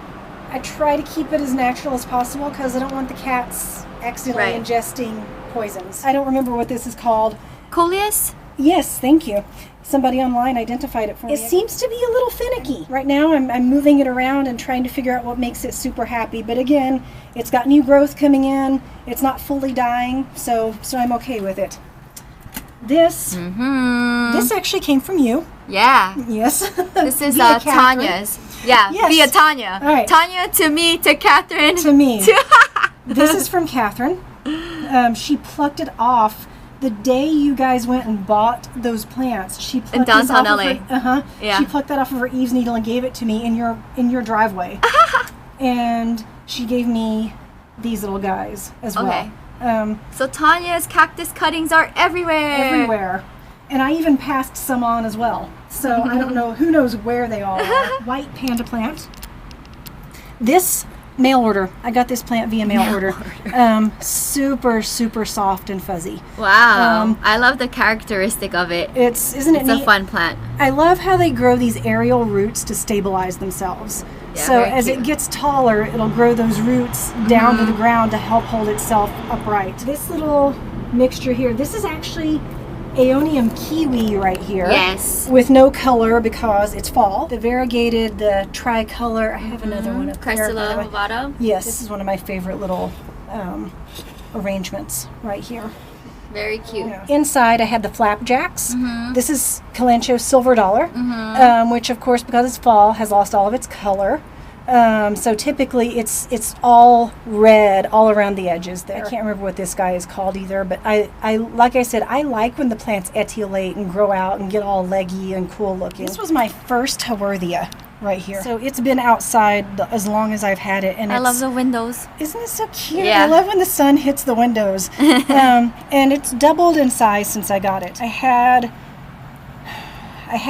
I try to keep it as natural as possible because I don't want the cats accidentally Right. ingesting poisons. I don't remember what this is called. Coleus? Yes, thank you. Somebody online identified it for me. It seems to be a little finicky. Right now I'm moving it around and trying to figure out what makes it super happy. But again, it's got new growth coming in. It's not fully dying, so I'm okay with it. This actually came from you. Yeah. Yes. This is Via Tanya's. Yeah, Yes. via Tanya. All right. Tanya to me, to Catherine. To me. This is from Catherine. She plucked it off the day you guys went and bought those plants. She plucked In downtown off LA. Of her, Yeah. She plucked that off of her eaves needle and gave it to me in your driveway. And she gave me these little guys as well. Okay. So Tanya's cactus cuttings are everywhere. Everywhere. And I even passed some on as well. So I don't know, who knows where they all are. White panda plant. This mail order. I got this plant via mail order. Super, super soft and fuzzy. Wow. I love the characteristic of it. Isn't it It's neat? a fun plant. I love how they grow these aerial roots to stabilize themselves. Yeah, So very as cute. it gets taller, it'll grow those roots down to the ground to help hold itself upright. This little mixture here, this is actually Aeonium kiwi right here. Yes. With no color because it's fall. The variegated, the tricolor. I have another one up there. Cressula ovata. Yes, this is one of my favorite little arrangements right here. Very cute. Yeah. Inside, I had the flapjacks. This is Kalanchoe Silver Dollar, which, of course, because it's fall, has lost all of its color. So typically, it's all red all around the edges there. I can't remember what this guy is called either, but I like I said, I like when the plants etiolate and grow out and get all leggy and cool looking. This was my first Haworthia right here. So it's been outside as long as I've had it, and I love the windows. Isn't it so cute? Yeah. I love when the sun hits the windows. And it's doubled in size since I got it. I had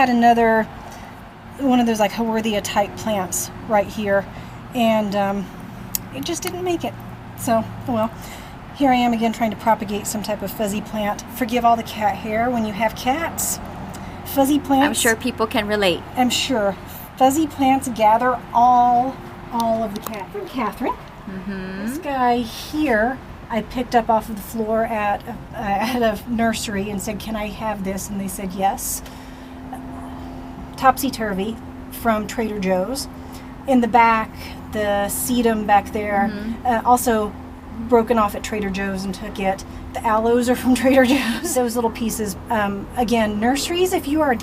another one of those like Haworthia type plants right here, and it just didn't make it. So, well, here I am again trying to propagate some type of fuzzy plant. Forgive all the cat hair when you have cats. Fuzzy plants. I'm sure people can relate. I'm sure. Fuzzy plants gather all of the cat. From Catherine. This guy here, I picked up off of the floor at a nursery and said, "Can I have this?" And they said yes. Topsy-turvy from Trader Joe's. In the back, the sedum back there, also broken off at Trader Joe's and took it. The aloes are from Trader Joe's. Those little pieces. Again, nurseries, if you're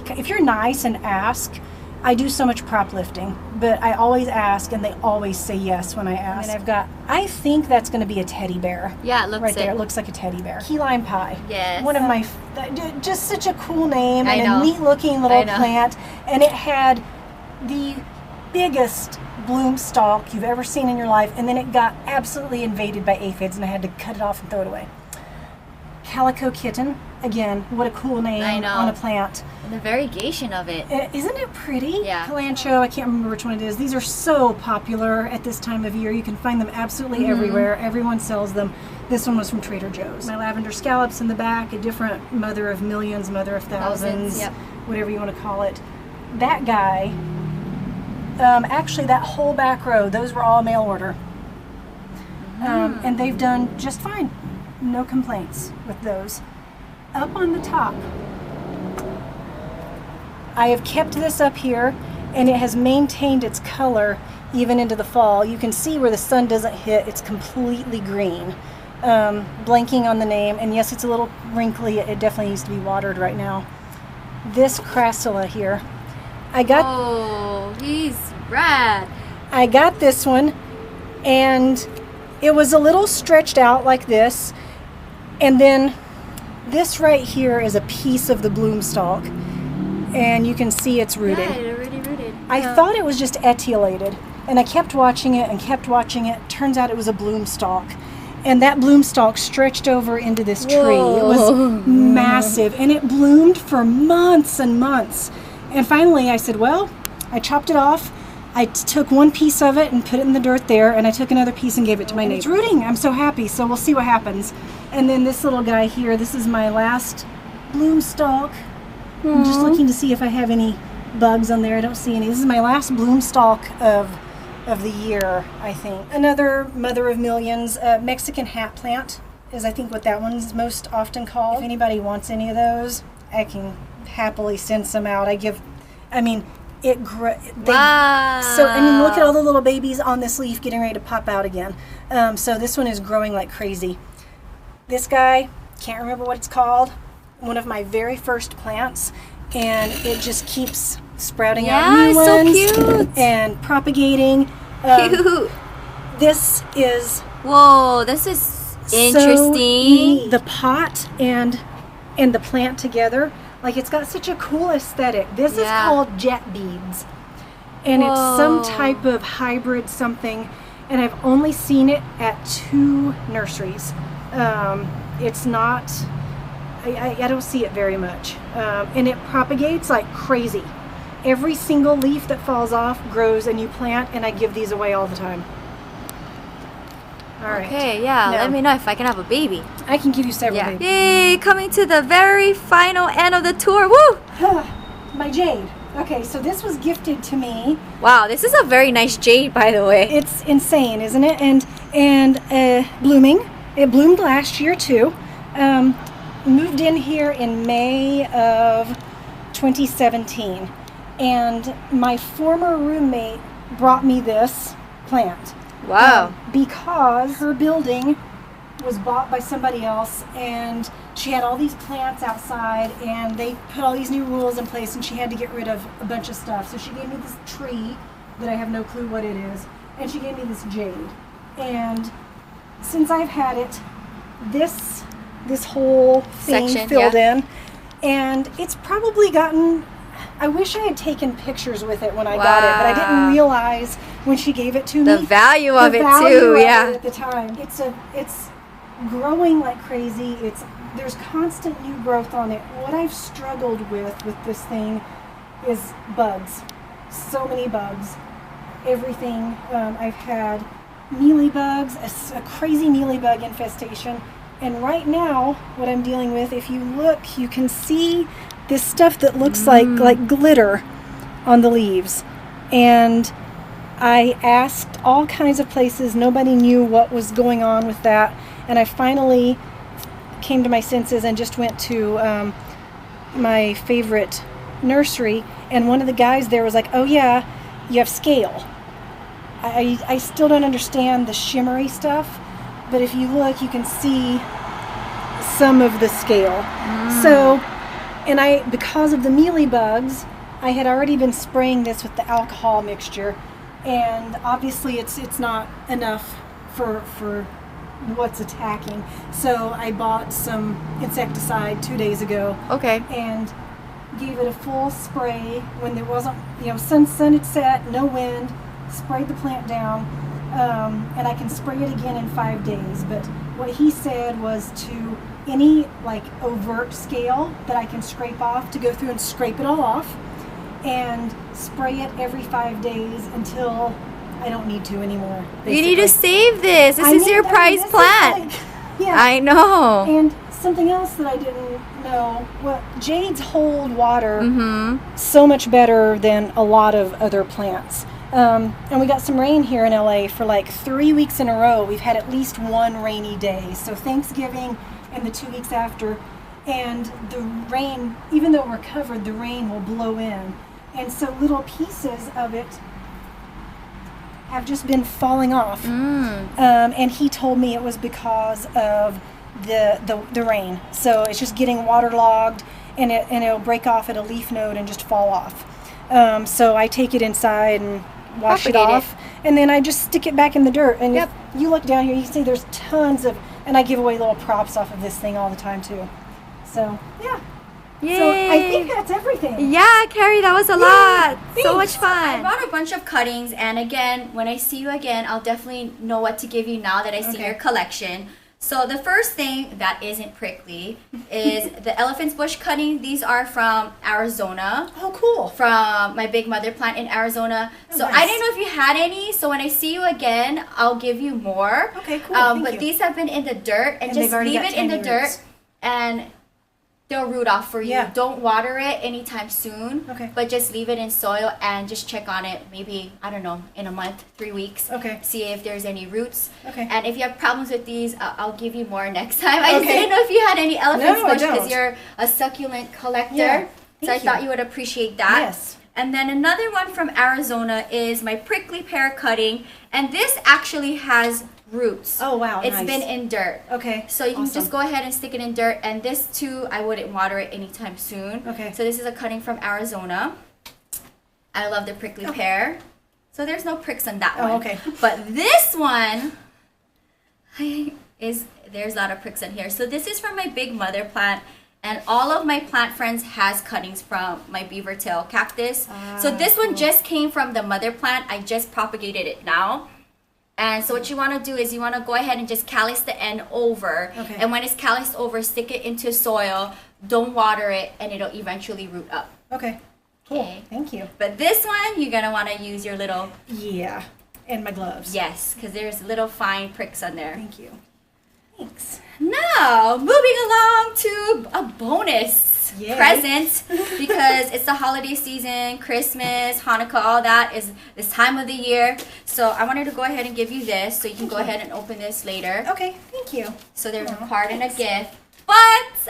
nice and ask, I do so much prop lifting, but I always ask and they always say yes when I ask. And I think that's going to be a teddy bear. Yeah, it looks right there. it. It looks like a teddy bear. Key lime pie. Yes. One of my, just such a cool name I and know. a neat looking little I know. plant. And it had the biggest bloom stalk you've ever seen in your life. And then it got absolutely invaded by aphids and I had to cut it off and throw it away. Calico kitten. Again, what a cool name I know. on a plant. And the variegation of it. Isn't it pretty? Yeah. Kalanchoe, I can't remember which one it is. These are so popular at this time of year. You can find them absolutely everywhere. Everyone sells them. This one was from Trader Joe's. My lavender scallops in the back, a different mother of millions, mother of thousands, Yep. whatever you want to call it. That guy, actually that whole back row, those were all mail order. And they've done just fine. No complaints with those. Up on the top, I have kept this up here and it has maintained its color even into the fall. You can see where the sun doesn't hit, it's completely green. Blanking on the name, and yes, it's a little wrinkly. It definitely needs to be watered right now. This crassula here, Oh, he's rad. I got this one and it was a little stretched out like this, and then this right here is a piece of the bloom stalk, and you can see it's rooted. Yeah, it already rooted. I thought it was just etiolated, and I kept watching it and kept watching it. Turns out it was a bloom stalk, and that bloom stalk stretched over into this tree. It was massive, and it bloomed for months and months. And finally I said, well, I chopped it off. I took one piece of it and put it in the dirt there, and I took another piece and gave it to my neighbor. It's rooting. I'm so happy, so we'll see what happens. And then this little guy here, this is my last bloom stalk. I'm just looking to see if I have any bugs on there. I don't see any. This is my last bloom stalk of the year, I think. Another mother of millions, Mexican hat plant is I think what that one's most often called. If anybody wants any of those, happily send some out. I mean, it grows. Wow. So, I mean, look at all the little babies on this leaf getting ready to pop out again. So this one is growing like crazy. This guy, can't remember what it's called, one of my very first plants, and it just keeps sprouting out new ones. Yeah, so cute. And propagating. Cute. This is Whoa, this is interesting. so neat. The pot and the plant together, like it's got such a cool aesthetic. This is called jet beads, and it's some type of hybrid something, and I've only seen it at 2 nurseries. It's not, I don't see it very much, and it propagates like crazy. Every single leaf that falls off grows a new plant, and I give these away all the time. All right. Okay, yeah, let me know if I can have a baby. I can give you several babies. Yay, coming to the very final end of the tour. Woo! My jade. Okay, so this was gifted to me. Wow, this is a very nice jade, by the way. It's insane, isn't it? And blooming. It bloomed last year too. Moved in here in May of 2017, and my former roommate brought me this plant. Wow. Because her building was bought by somebody else, and she had all these plants outside, and they put all these new rules in place, and she had to get rid of a bunch of stuff. So she gave me this tree that I have no clue what it is, and she gave me this jade. And since I've had it, this whole thing section filled in, and it's probably gotten, I wish I had taken pictures with it when I got it, but I didn't realize when she gave it to me the value of it too. Yeah, at the time. It's growing like crazy. There's constant new growth on it. What I've struggled with this thing is bugs. So many bugs. Everything. I've had mealybugs, a crazy mealybug infestation, and right now what I'm dealing with, if you look, you can see this stuff that looks like glitter on the leaves. And I asked all kinds of places. Nobody knew what was going on with that. And I finally came to my senses and just went to my favorite nursery. And one of the guys there was like, oh yeah, you have scale. I still don't understand the shimmery stuff. But if you look, you can see some of the scale. So, and because of the mealybugs, I had already been spraying this with the alcohol mixture, and obviously it's not enough for what's attacking. So I bought some insecticide 2 days ago. Okay. And gave it a full spray when there wasn't, sun had set, no wind, sprayed the plant down, and I can spray it again in 5 days. But what he said was to any overt scale that I can scrape off, to go through and scrape it all off and spray it every 5 days until I don't need to anymore. Basically. You need to save this. This is your prized plant. I know. And something else that I didn't know, jades hold water so much better than a lot of other plants. And we got some rain here in LA for 3 weeks in a row. We've had at least one rainy day. So Thanksgiving and the 2 weeks after, and the rain, even though we're covered, the rain will blow in. And so little pieces of it have just been falling off. And he told me it was because of the rain. So it's just getting waterlogged, and it'll break off at a leaf node and just fall off. So I take it inside and wash it off, and then I just stick it back in the dirt. And if you look down here, you can see there's tons of, and I give away little props off of this thing all the time too. So yeah. Yay. So I think that's everything. Yeah, Carrie, that was a lot. So much fun. I brought a bunch of cuttings, and again, when I see you again, I'll definitely know what to give you now that I see your collection. So the first thing that isn't prickly is the elephant's bush cutting. These are from Arizona. Oh, cool. From my big mother plant in Arizona. So nice. I didn't know if you had any. So when I see you again, I'll give you more. Okay, cool. Thank but you. these have been in the dirt, and just leave it in the dirt. And they'll root off for you. Yeah. Don't water it anytime soon. Okay. But just leave it in soil and just check on it maybe, I don't know, in a month, 3 weeks. Okay. See if there's any roots. Okay. And if you have problems with these, I'll give you more next time. I just Okay. didn't know if you had any elephant's No, I bush because don't. you're a succulent collector. Yeah. So I Thank thought you. you would appreciate that. Yes. And then another one from Arizona is my prickly pear cutting. And this actually has roots. Oh, wow. It's nice. been in dirt. Okay. So you can Awesome. just go ahead and stick it in dirt. And this too, I wouldn't water it anytime soon. Okay. So this is a cutting from Arizona. I love the prickly pear. So there's no pricks on that one. Oh, okay. But this one there's a lot of pricks in here. So this is from my big mother plant. And all of my plant friends has cuttings from my beaver tail cactus. So this one just came from the mother plant. I just propagated it now. And so what you want to do is you want to go ahead and just callus the end over. Okay. And when it's calloused over, stick it into soil. Don't water it, and it'll eventually root up. Okay. Cool. Okay. Thank you. But this one, you're going to want to use your little, Yeah. And my gloves. yes, because there's little fine pricks on there. Thank you. Thanks. Now, moving along to a bonus Yay. present because it's the holiday season, Christmas, Hanukkah, all that is this time of the year. So I wanted to go ahead and give you this so you can go ahead and open this later. Okay. Thank you. So there's a Aw, card and a thanks. gift. But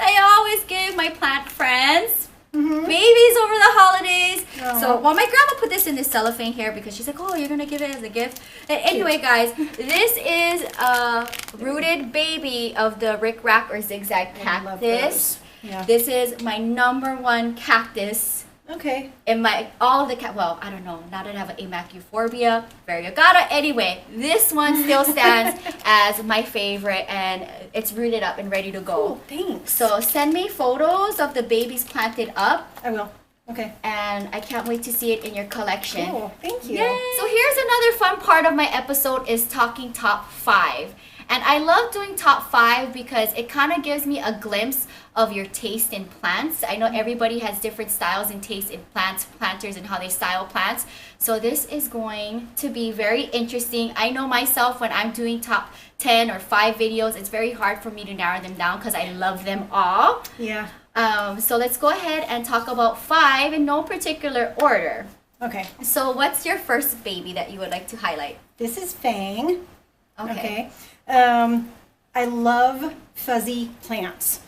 I always give my plant friends Mm-hmm. babies over the holidays. Aw. So, well, my grandma put this in this cellophane here because she's like, oh, you're going to give it as a gift. Anyway, guys, this is a rooted baby of the rickrack or zigzag I love cactus. those. Yeah. This is my #1 cactus Okay. in my, all of the, well, I don't know, now that I have an AMAC euphorbia, variegata. Anyway, this one still stands as my favorite and it's rooted up and ready to go. Cool. Thanks. So send me photos of the babies planted up, I will. Okay. and I can't wait to see it in your collection. Cool. Thank you. Yay. So here's another fun part of my episode is talking top 5. And I love doing top 5 because it kind of gives me a glimpse of your taste in plants. I know everybody has different styles and taste in plants, planters, and how they style plants. So this is going to be very interesting. I know myself when I'm doing top 10 or 5 videos, it's very hard for me to narrow them down because I love them all. Yeah. So let's go ahead and talk about 5 in no particular order. Okay. So what's your first baby that you would like to highlight? This is Fang. Okay. I love fuzzy plants.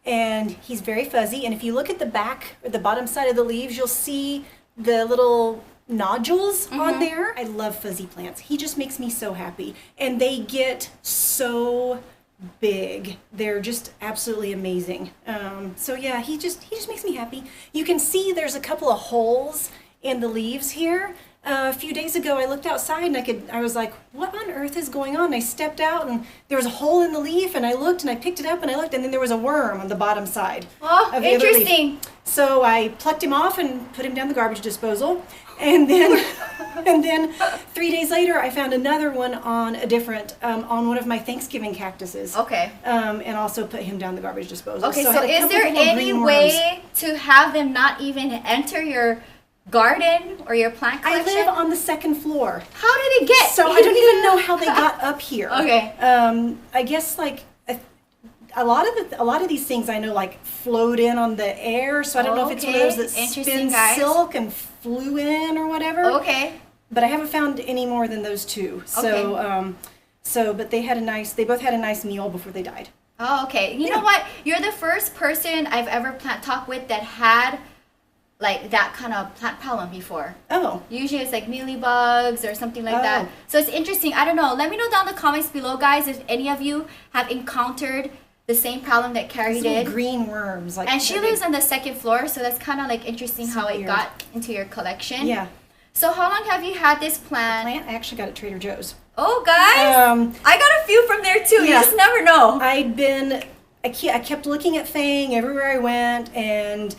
And he's very fuzzy. And if you look at the back, or the bottom side of the leaves, you'll see the little nodules on there. I love fuzzy plants. He just makes me so happy. And they get so big. They're just absolutely amazing. So yeah, he just makes me happy. You can see there's a couple of holes in the leaves here. A few days ago, I looked outside and I was like, what on earth is going on? And I stepped out and there was a hole in the leaf and I looked and I picked it up and I looked and then there was a worm on the bottom side. Oh, of the other leaf. interesting. So I plucked him off and put him down the garbage disposal. And then, and then 3 days later, I found another one on a different, on one of my Thanksgiving cactuses. Okay. And also put him down the garbage disposal. Okay, I so had a is couple there little any green worms. way to have them not even enter your garden or your plant I collection? live on the second floor. How did it get? So I don't even know how they got up here. Okay. I guess like a lot of these things I know like float in on the air. So I don't know if it's one of those that Interesting, spins guys. silk and flew in or whatever. Okay. But I haven't found any more than those two. So but they both had a nice meal before they died. Oh, okay. You Yeah. know what? You're the first person I've ever talked with that had like that kind of plant problem before. Oh. Usually it's like mealybugs or something like that. Oh. So it's interesting. I don't know. Let me know down in the comments below, guys, if any of you have encountered the same problem that Carrie These little did. green worms. Like And she that lives big- on the second floor, so that's kind of like interesting So how it weird. got into your collection. Yeah. So how long have you had this plant? I actually got it at Trader Joe's. Oh, guys, I got a few from there too. You yeah. just never know. I kept looking at Fang everywhere I went, and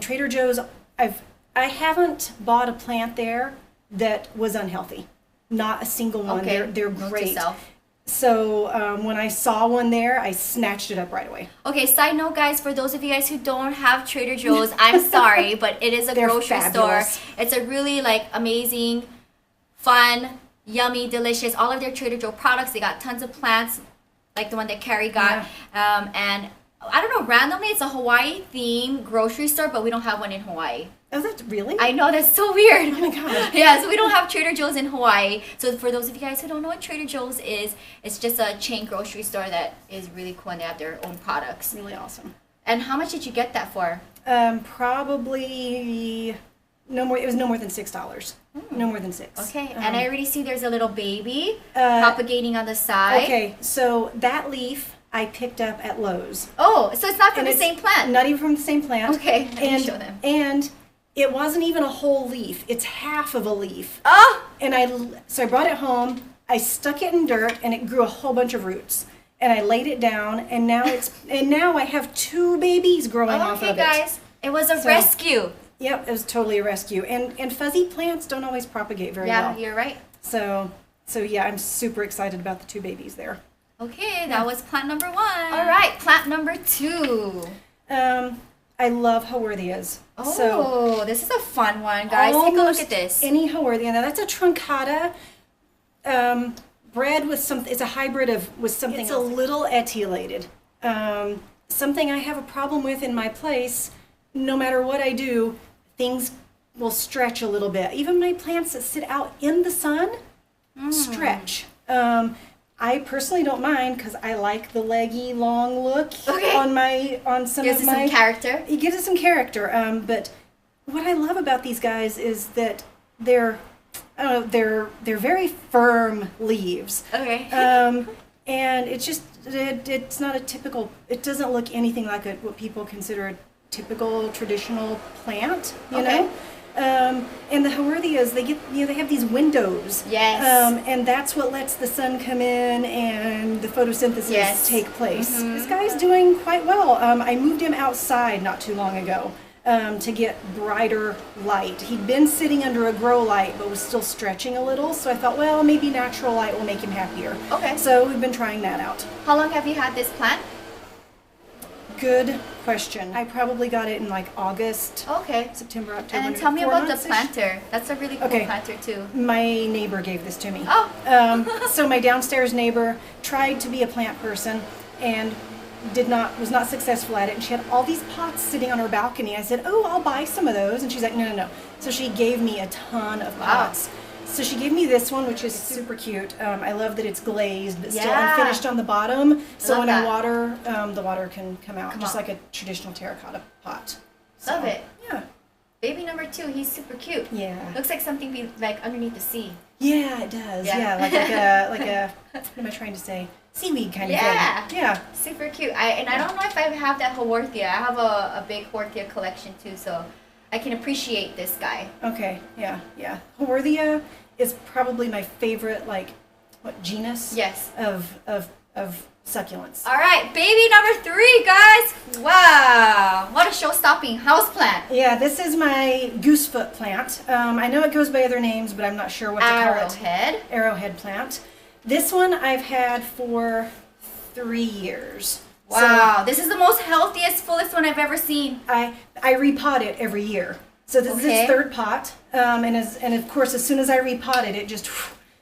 Trader Joe's. I haven't bought a plant there that was unhealthy. Not a single one. Okay. They're Note to great. self. So when I saw one there, I snatched it up right away. Okay, side note, guys, for those of you guys who don't have Trader Joe's, I'm sorry, but it is a They're grocery fabulous. store. It's a really like amazing, fun, yummy, delicious. All of their Trader Joe products. They got tons of plants, like the one that Carrie got, and I don't know, randomly it's a Hawaii themed grocery store, but we don't have one in Hawaii. Oh, that's really? I know, that's so weird. Oh my God. Yeah, so we don't have Trader Joe's in Hawaii. So for those of you guys who don't know what Trader Joe's is, it's just a chain grocery store that is really cool and they have their own products. Really awesome. And how much did you get that for? Probably no more. It was no more than $6. No more than $6. Okay, and I already see there's a little baby propagating on the side. Okay, so that leaf I picked up at Lowe's. Oh, so it's not from And the it's same plant. Not even from the same plant. Okay, let me and, show them. And it wasn't even a whole leaf. It's half of a leaf. Oh! And so I brought it home. I stuck it in dirt, and it grew a whole bunch of roots. And I laid it down, and now I have 2 babies growing off of it. Okay, guys, it was a rescue. Yep, it was totally a rescue. And fuzzy plants don't always propagate very well. Yeah, you're right. So yeah, I'm super excited about the 2 babies there. Okay, that was plant number 1. All right, plant number 2. I love Haworthias. Oh, So this is a fun one, guys. Take a look almost at this. Any Haworthia. Now that's a truncata bred with something. It's a hybrid with something. It's else. A little etiolated. Something I have a problem with in my place. No matter what I do, things will stretch a little bit. Even my plants that sit out in the sun stretch. I personally don't mind because I like the leggy, long look on some Gives of it my some character. It gives it some character. But what I love about these guys is that they're very firm leaves. Okay. And it's just it's not a typical. It doesn't look anything like what people consider a typical traditional plant. You know. And the Haworthias, they have these windows. Yes. And that's what lets the sun come in and the photosynthesis take place. This guy's doing quite well. I moved him outside not too long ago to get brighter light. He'd been sitting under a grow light but was still stretching a little, so I thought, well, maybe natural light will make him happier. Okay. So we've been trying that out. How long have you had this plant? Good question. I probably got it in like August. Okay. September, October. And then tell me 4 about the months-ish. planter. That's a really cool planter too. My neighbor gave this to me. Oh. So my downstairs neighbor tried to be a plant person and was not successful at it. And she had all these pots sitting on her balcony. I said, "Oh, I'll buy some of those." And she's like, "No." So she gave me a ton of pots. So she gave me this one, which is super cute. I love that it's glazed, but still unfinished on the bottom. So when I water, the water can come out just like a traditional terracotta pot. So, love it. Yeah. Baby number 2, he's super cute. Yeah. Looks like something be like underneath the sea. Yeah, it does. Yeah. Like a what am I trying to say? Seaweed kind of thing. Yeah. Super cute. I don't know if I have that Haworthia. I have a big Haworthia collection too, so I can appreciate this guy. Okay. Yeah. Haworthia is probably my favorite, genus? Yes. Of succulents. All right, baby number 3, guys. Wow, what a show-stopping houseplant. Yeah, this is my goosefoot plant. I know it goes by other names, but I'm not sure what to call it. Arrowhead plant. This one I've had for 3 years. Wow, this is the most healthiest, fullest one I've ever seen. I repot it every year. So this is its 3rd pot, and of course, as soon as I repot it, it just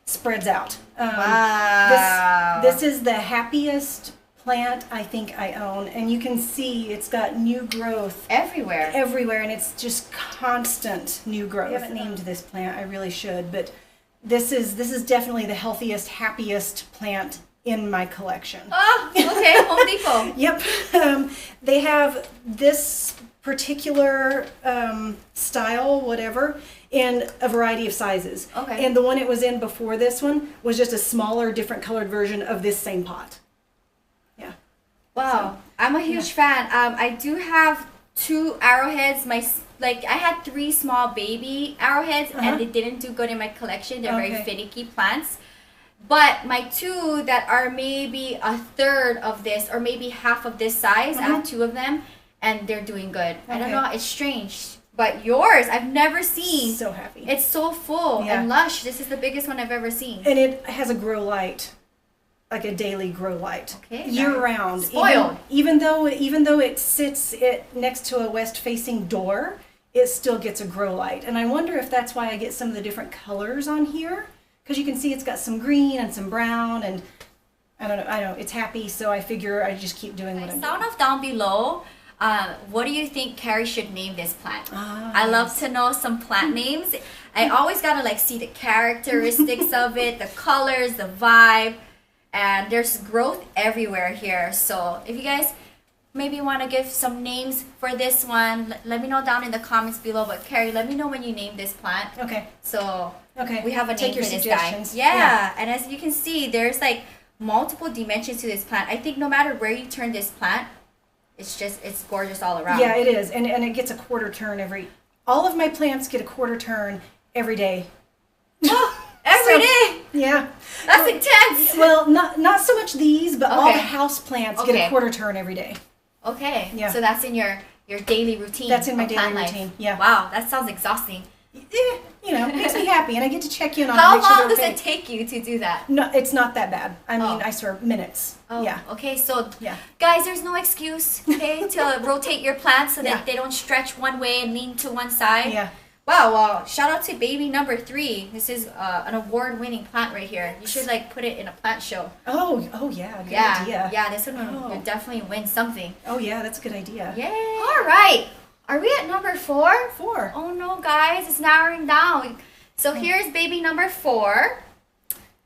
spreads out. Wow. This is the happiest plant I think I own, and you can see it's got new growth everywhere, and it's just constant new growth. I haven't named this plant. I really should, but this is definitely the healthiest, happiest plant in my collection. Oh, okay, Home Depot. Yep. They have this particular style, whatever, in a variety of sizes. Okay. And the one it was in before this one was just a smaller, different colored version of this same pot. Yeah. Wow. So, I'm a huge fan. I do have 2 arrowheads. I had 3 small baby arrowheads, and they didn't do good in my collection. They're very finicky plants. But my 2 that are maybe a third of this, or maybe half of this size, I have 2 of them, and they're doing good. I don't know, it's strange. But yours, I've never seen. So happy. It's so full and lush. This is the biggest one I've ever seen. And it has a grow light, like a daily grow light, year round. Spoiled. Even though it sits next to a west-facing door, it still gets a grow light. And I wonder if that's why I get some of the different colors on here, because you can see it's got some green and some brown, and I don't know. It's happy, so I figure I just keep doing what I'm Sound doing. off down below. What do you think Carrie should name this plant? Ah, I love to know some plant names. I always gotta like see the characteristics of it, the colors, the vibe, and there's growth everywhere here. So if you guys maybe want to give some names for this one, let me know down in the comments below. But Carrie, let me know when you name this plant. Okay. So Okay. we have a Take name your for this suggestions. guy. Yeah, and as you can see, there's like multiple dimensions to this plant. I think no matter where you turn this plant, it's gorgeous all around. Yeah, it is, and it gets a quarter turn every. All of my plants get a quarter turn every day. Every day. Yeah. That's intense. Well, not so much these, but all the Okay. house plants get Okay. a quarter turn every day. Okay. Yeah. So that's in your daily routine. That's in my of daily plant life. routine, yeah. Wow, that sounds exhausting. It makes me happy, and I get to check in on. How make sure long they're does okay. it take you to do that? No, it's not that bad. I mean, Oh. I swear, minutes. Oh, Yeah. Okay, so Yeah. guys, there's no excuse, okay, to rotate your plants so Yeah. that they don't stretch one way and lean to one side. Yeah. Wow, well, shout out to baby number 3. This is an award-winning plant right here. You should like put it in a plant show. Oh yeah. Good idea. Yeah, this one Oh. would definitely win something. Oh yeah, that's a good idea. Yay! All right, are we at number 4? 4. Oh no, guys, it's narrowing down. So here's baby number 4.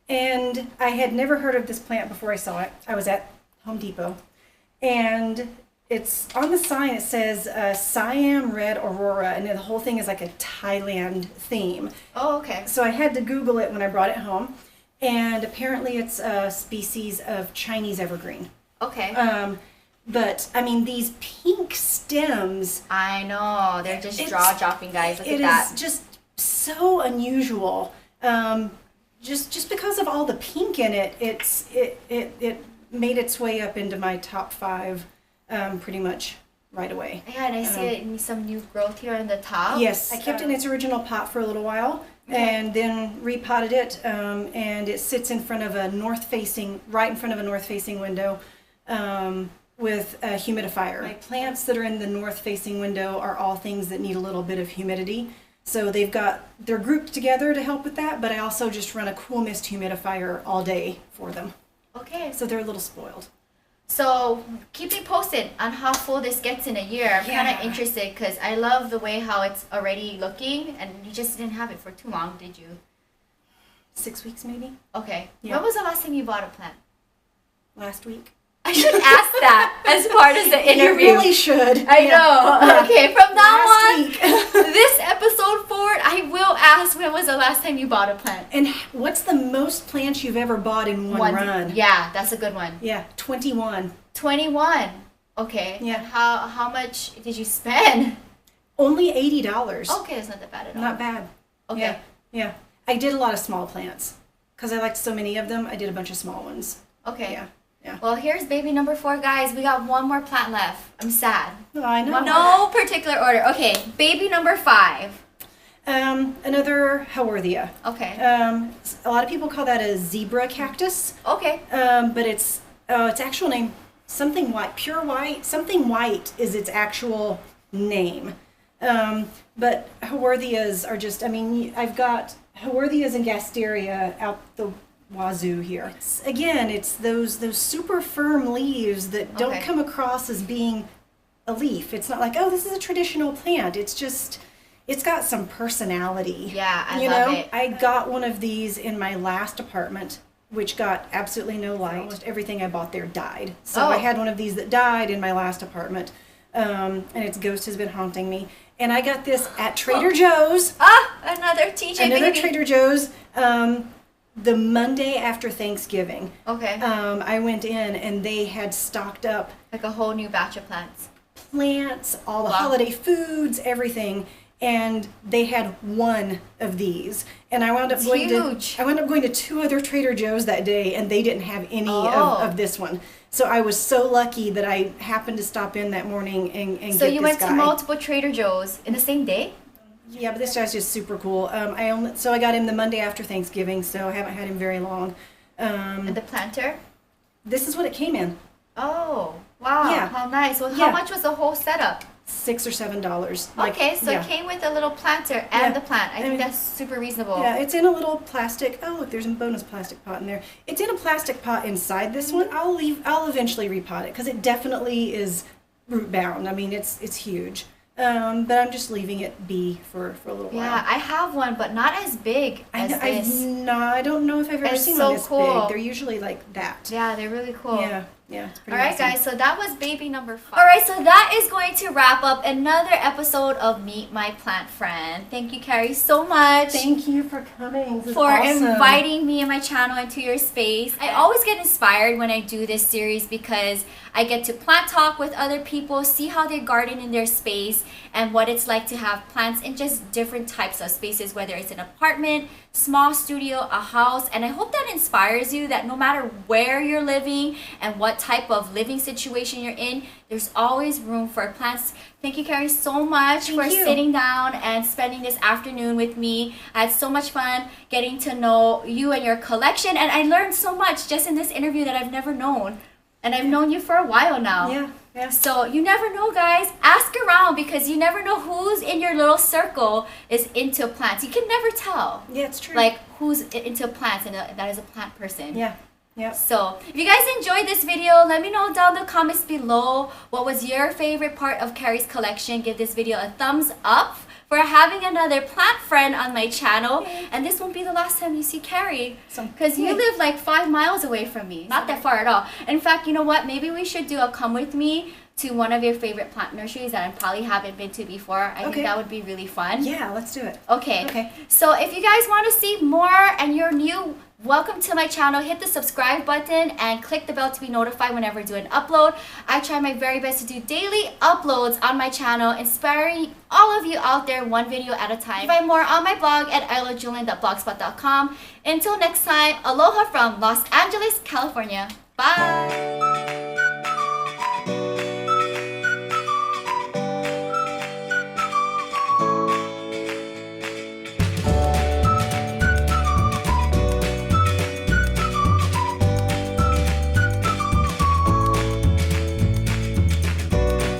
And I had never heard of this plant before I saw it. I was at Home Depot, and it's on the sign. It says Siam Red Aurora, and the whole thing is like a Thailand theme. Oh, okay. So I had to Google it when I brought it home, and apparently it's a species of Chinese evergreen. Okay. But I mean, these pink stems. I know, they're just It's- jaw-dropping, guys. Look at It that. is just so unusual. Just because of all the pink in it, it made its way up into my top 5 pretty much right away. Yeah, and I see it in some new growth here on the top. Yes, I kept it in its original pot for a little while, and then repotted it, and it sits in front of right in front of a north-facing window with a humidifier. My plants that are in the north-facing window are all things that need a little bit of humidity. So they're grouped together to help with that, but I also just run a cool mist humidifier all day for them. Okay. So they're a little spoiled. So keep me posted on how full this gets in a year. I'm kind Yeah. of interested because I love the way how it's already looking, and you just didn't have it for too long, did you? 6 weeks maybe? Okay. Yeah. When was the last time you bought a plant? Last week. I should ask that as part of the interview. You really should. I know. Yeah. Okay, from now Last on, week. this episode forward, I will ask when was the last time you bought a plant. And what's the most plants you've ever bought in one run? Yeah, that's a good one. Yeah, 21. 21. Okay. Yeah. And how much did you spend? Only $80. Okay, that's not that bad at all. Not bad. Okay. Yeah, yeah. I did a lot of small plants because I liked so many of them. I did a bunch of small ones. Okay. Yeah, yeah. Well, here's baby number 4, guys. We got one more plant left. I'm sad. Oh, I know. No particular order. Okay, baby number 5. Another Howorthia. Okay. A lot of people call that a zebra cactus, Okay. but its actual name something white, pure white. Something white is its actual name. But Howorthias are just. I mean, I've got Howorthias and Gasteria out the wazoo here. It's those super firm leaves that don't Okay. come across as being a leaf. It's not like, oh, this is a traditional plant. It's just, it's got some personality. Yeah, I you love know, it. I got one of these in my last apartment, which got absolutely no light. Almost everything I bought there died. So I Oh. had one of these that died in my last apartment, and its ghost has been haunting me. And I got this at Trader Joe's. Ah, another TJ Another baby. Trader Joe's. The Monday after Thanksgiving, Okay. I went in and they had stocked up Like a whole new batch of plants. plants, all the Wow. holiday foods, everything, and they had one of these. And I wound up It's going huge. to 2 other Trader Joe's that day, and they didn't have any Oh. of this one. So I was so lucky that I happened to stop in that morning and So get you this went guy. to multiple Trader Joe's in the same day? Yeah, but this guy's just super cool. I got him the Monday after Thanksgiving, so I haven't had him very long. And the planter? This is what it came in. Oh, wow. Yeah. How nice. Well, Yeah. how much was the whole setup? $6 or $7. Okay, so it came with a little planter and the plant. I think that's super reasonable. Yeah, it's in a little plastic. Oh, look, there's a bonus plastic pot in there. It's in a plastic pot inside this one. I'll eventually repot it because it definitely is root bound. I mean, it's huge. But I'm just leaving it be for a little while. Yeah, I have one, but not as big as this. I don't know if I've ever seen one this big. They're usually like that. Yeah, they're really cool. Yeah, it's pretty Alright, awesome. guys, so that was baby number 5. Alright, so that is going to wrap up another episode of Meet My Plant Friend. Thank you, Carrie, so much. Thank you for coming. This is for awesome. inviting me and my channel into your space. I always get inspired when I do this series because I get to plant talk with other people, see how they garden in their space, and what it's like to have plants in just different types of spaces, whether it's an apartment, small studio, a house. And I hope that inspires you that no matter where you're living and what type of living situation you're in, there's always room for plants. Thank you, Carrie, so much for sitting down and spending this afternoon with me. I had so much fun getting to know you and your collection, and I learned so much just in this interview that I've never known. And I've known you for a while now. Yeah. So you never know, guys. Ask around because you never know who's in your little circle is into plants. You can never tell. Yeah, it's true. Like who's into plants and that is a plant person. Yeah. So if you guys enjoyed this video, let me know down in the comments below what was your favorite part of Carrie's collection. Give this video a thumbs up for having another plant friend on my channel. And this won't be the last time you see Carrie because you live like 5 miles away from me. Not that far at all. In fact, you know what? Maybe we should do a come with me to one of your favorite plant nurseries that I probably haven't been to before. I think that would be really fun. Yeah, let's do it. Okay. So if you guys want to see more and you're new, welcome to my channel. Hit the subscribe button and click the bell to be notified whenever I do an upload. I try my very best to do daily uploads on my channel, inspiring all of you out there one video at a time. Find more on my blog at ILOVEJEWELYN.blogspot.com. Until next time, aloha from Los Angeles, California. Bye!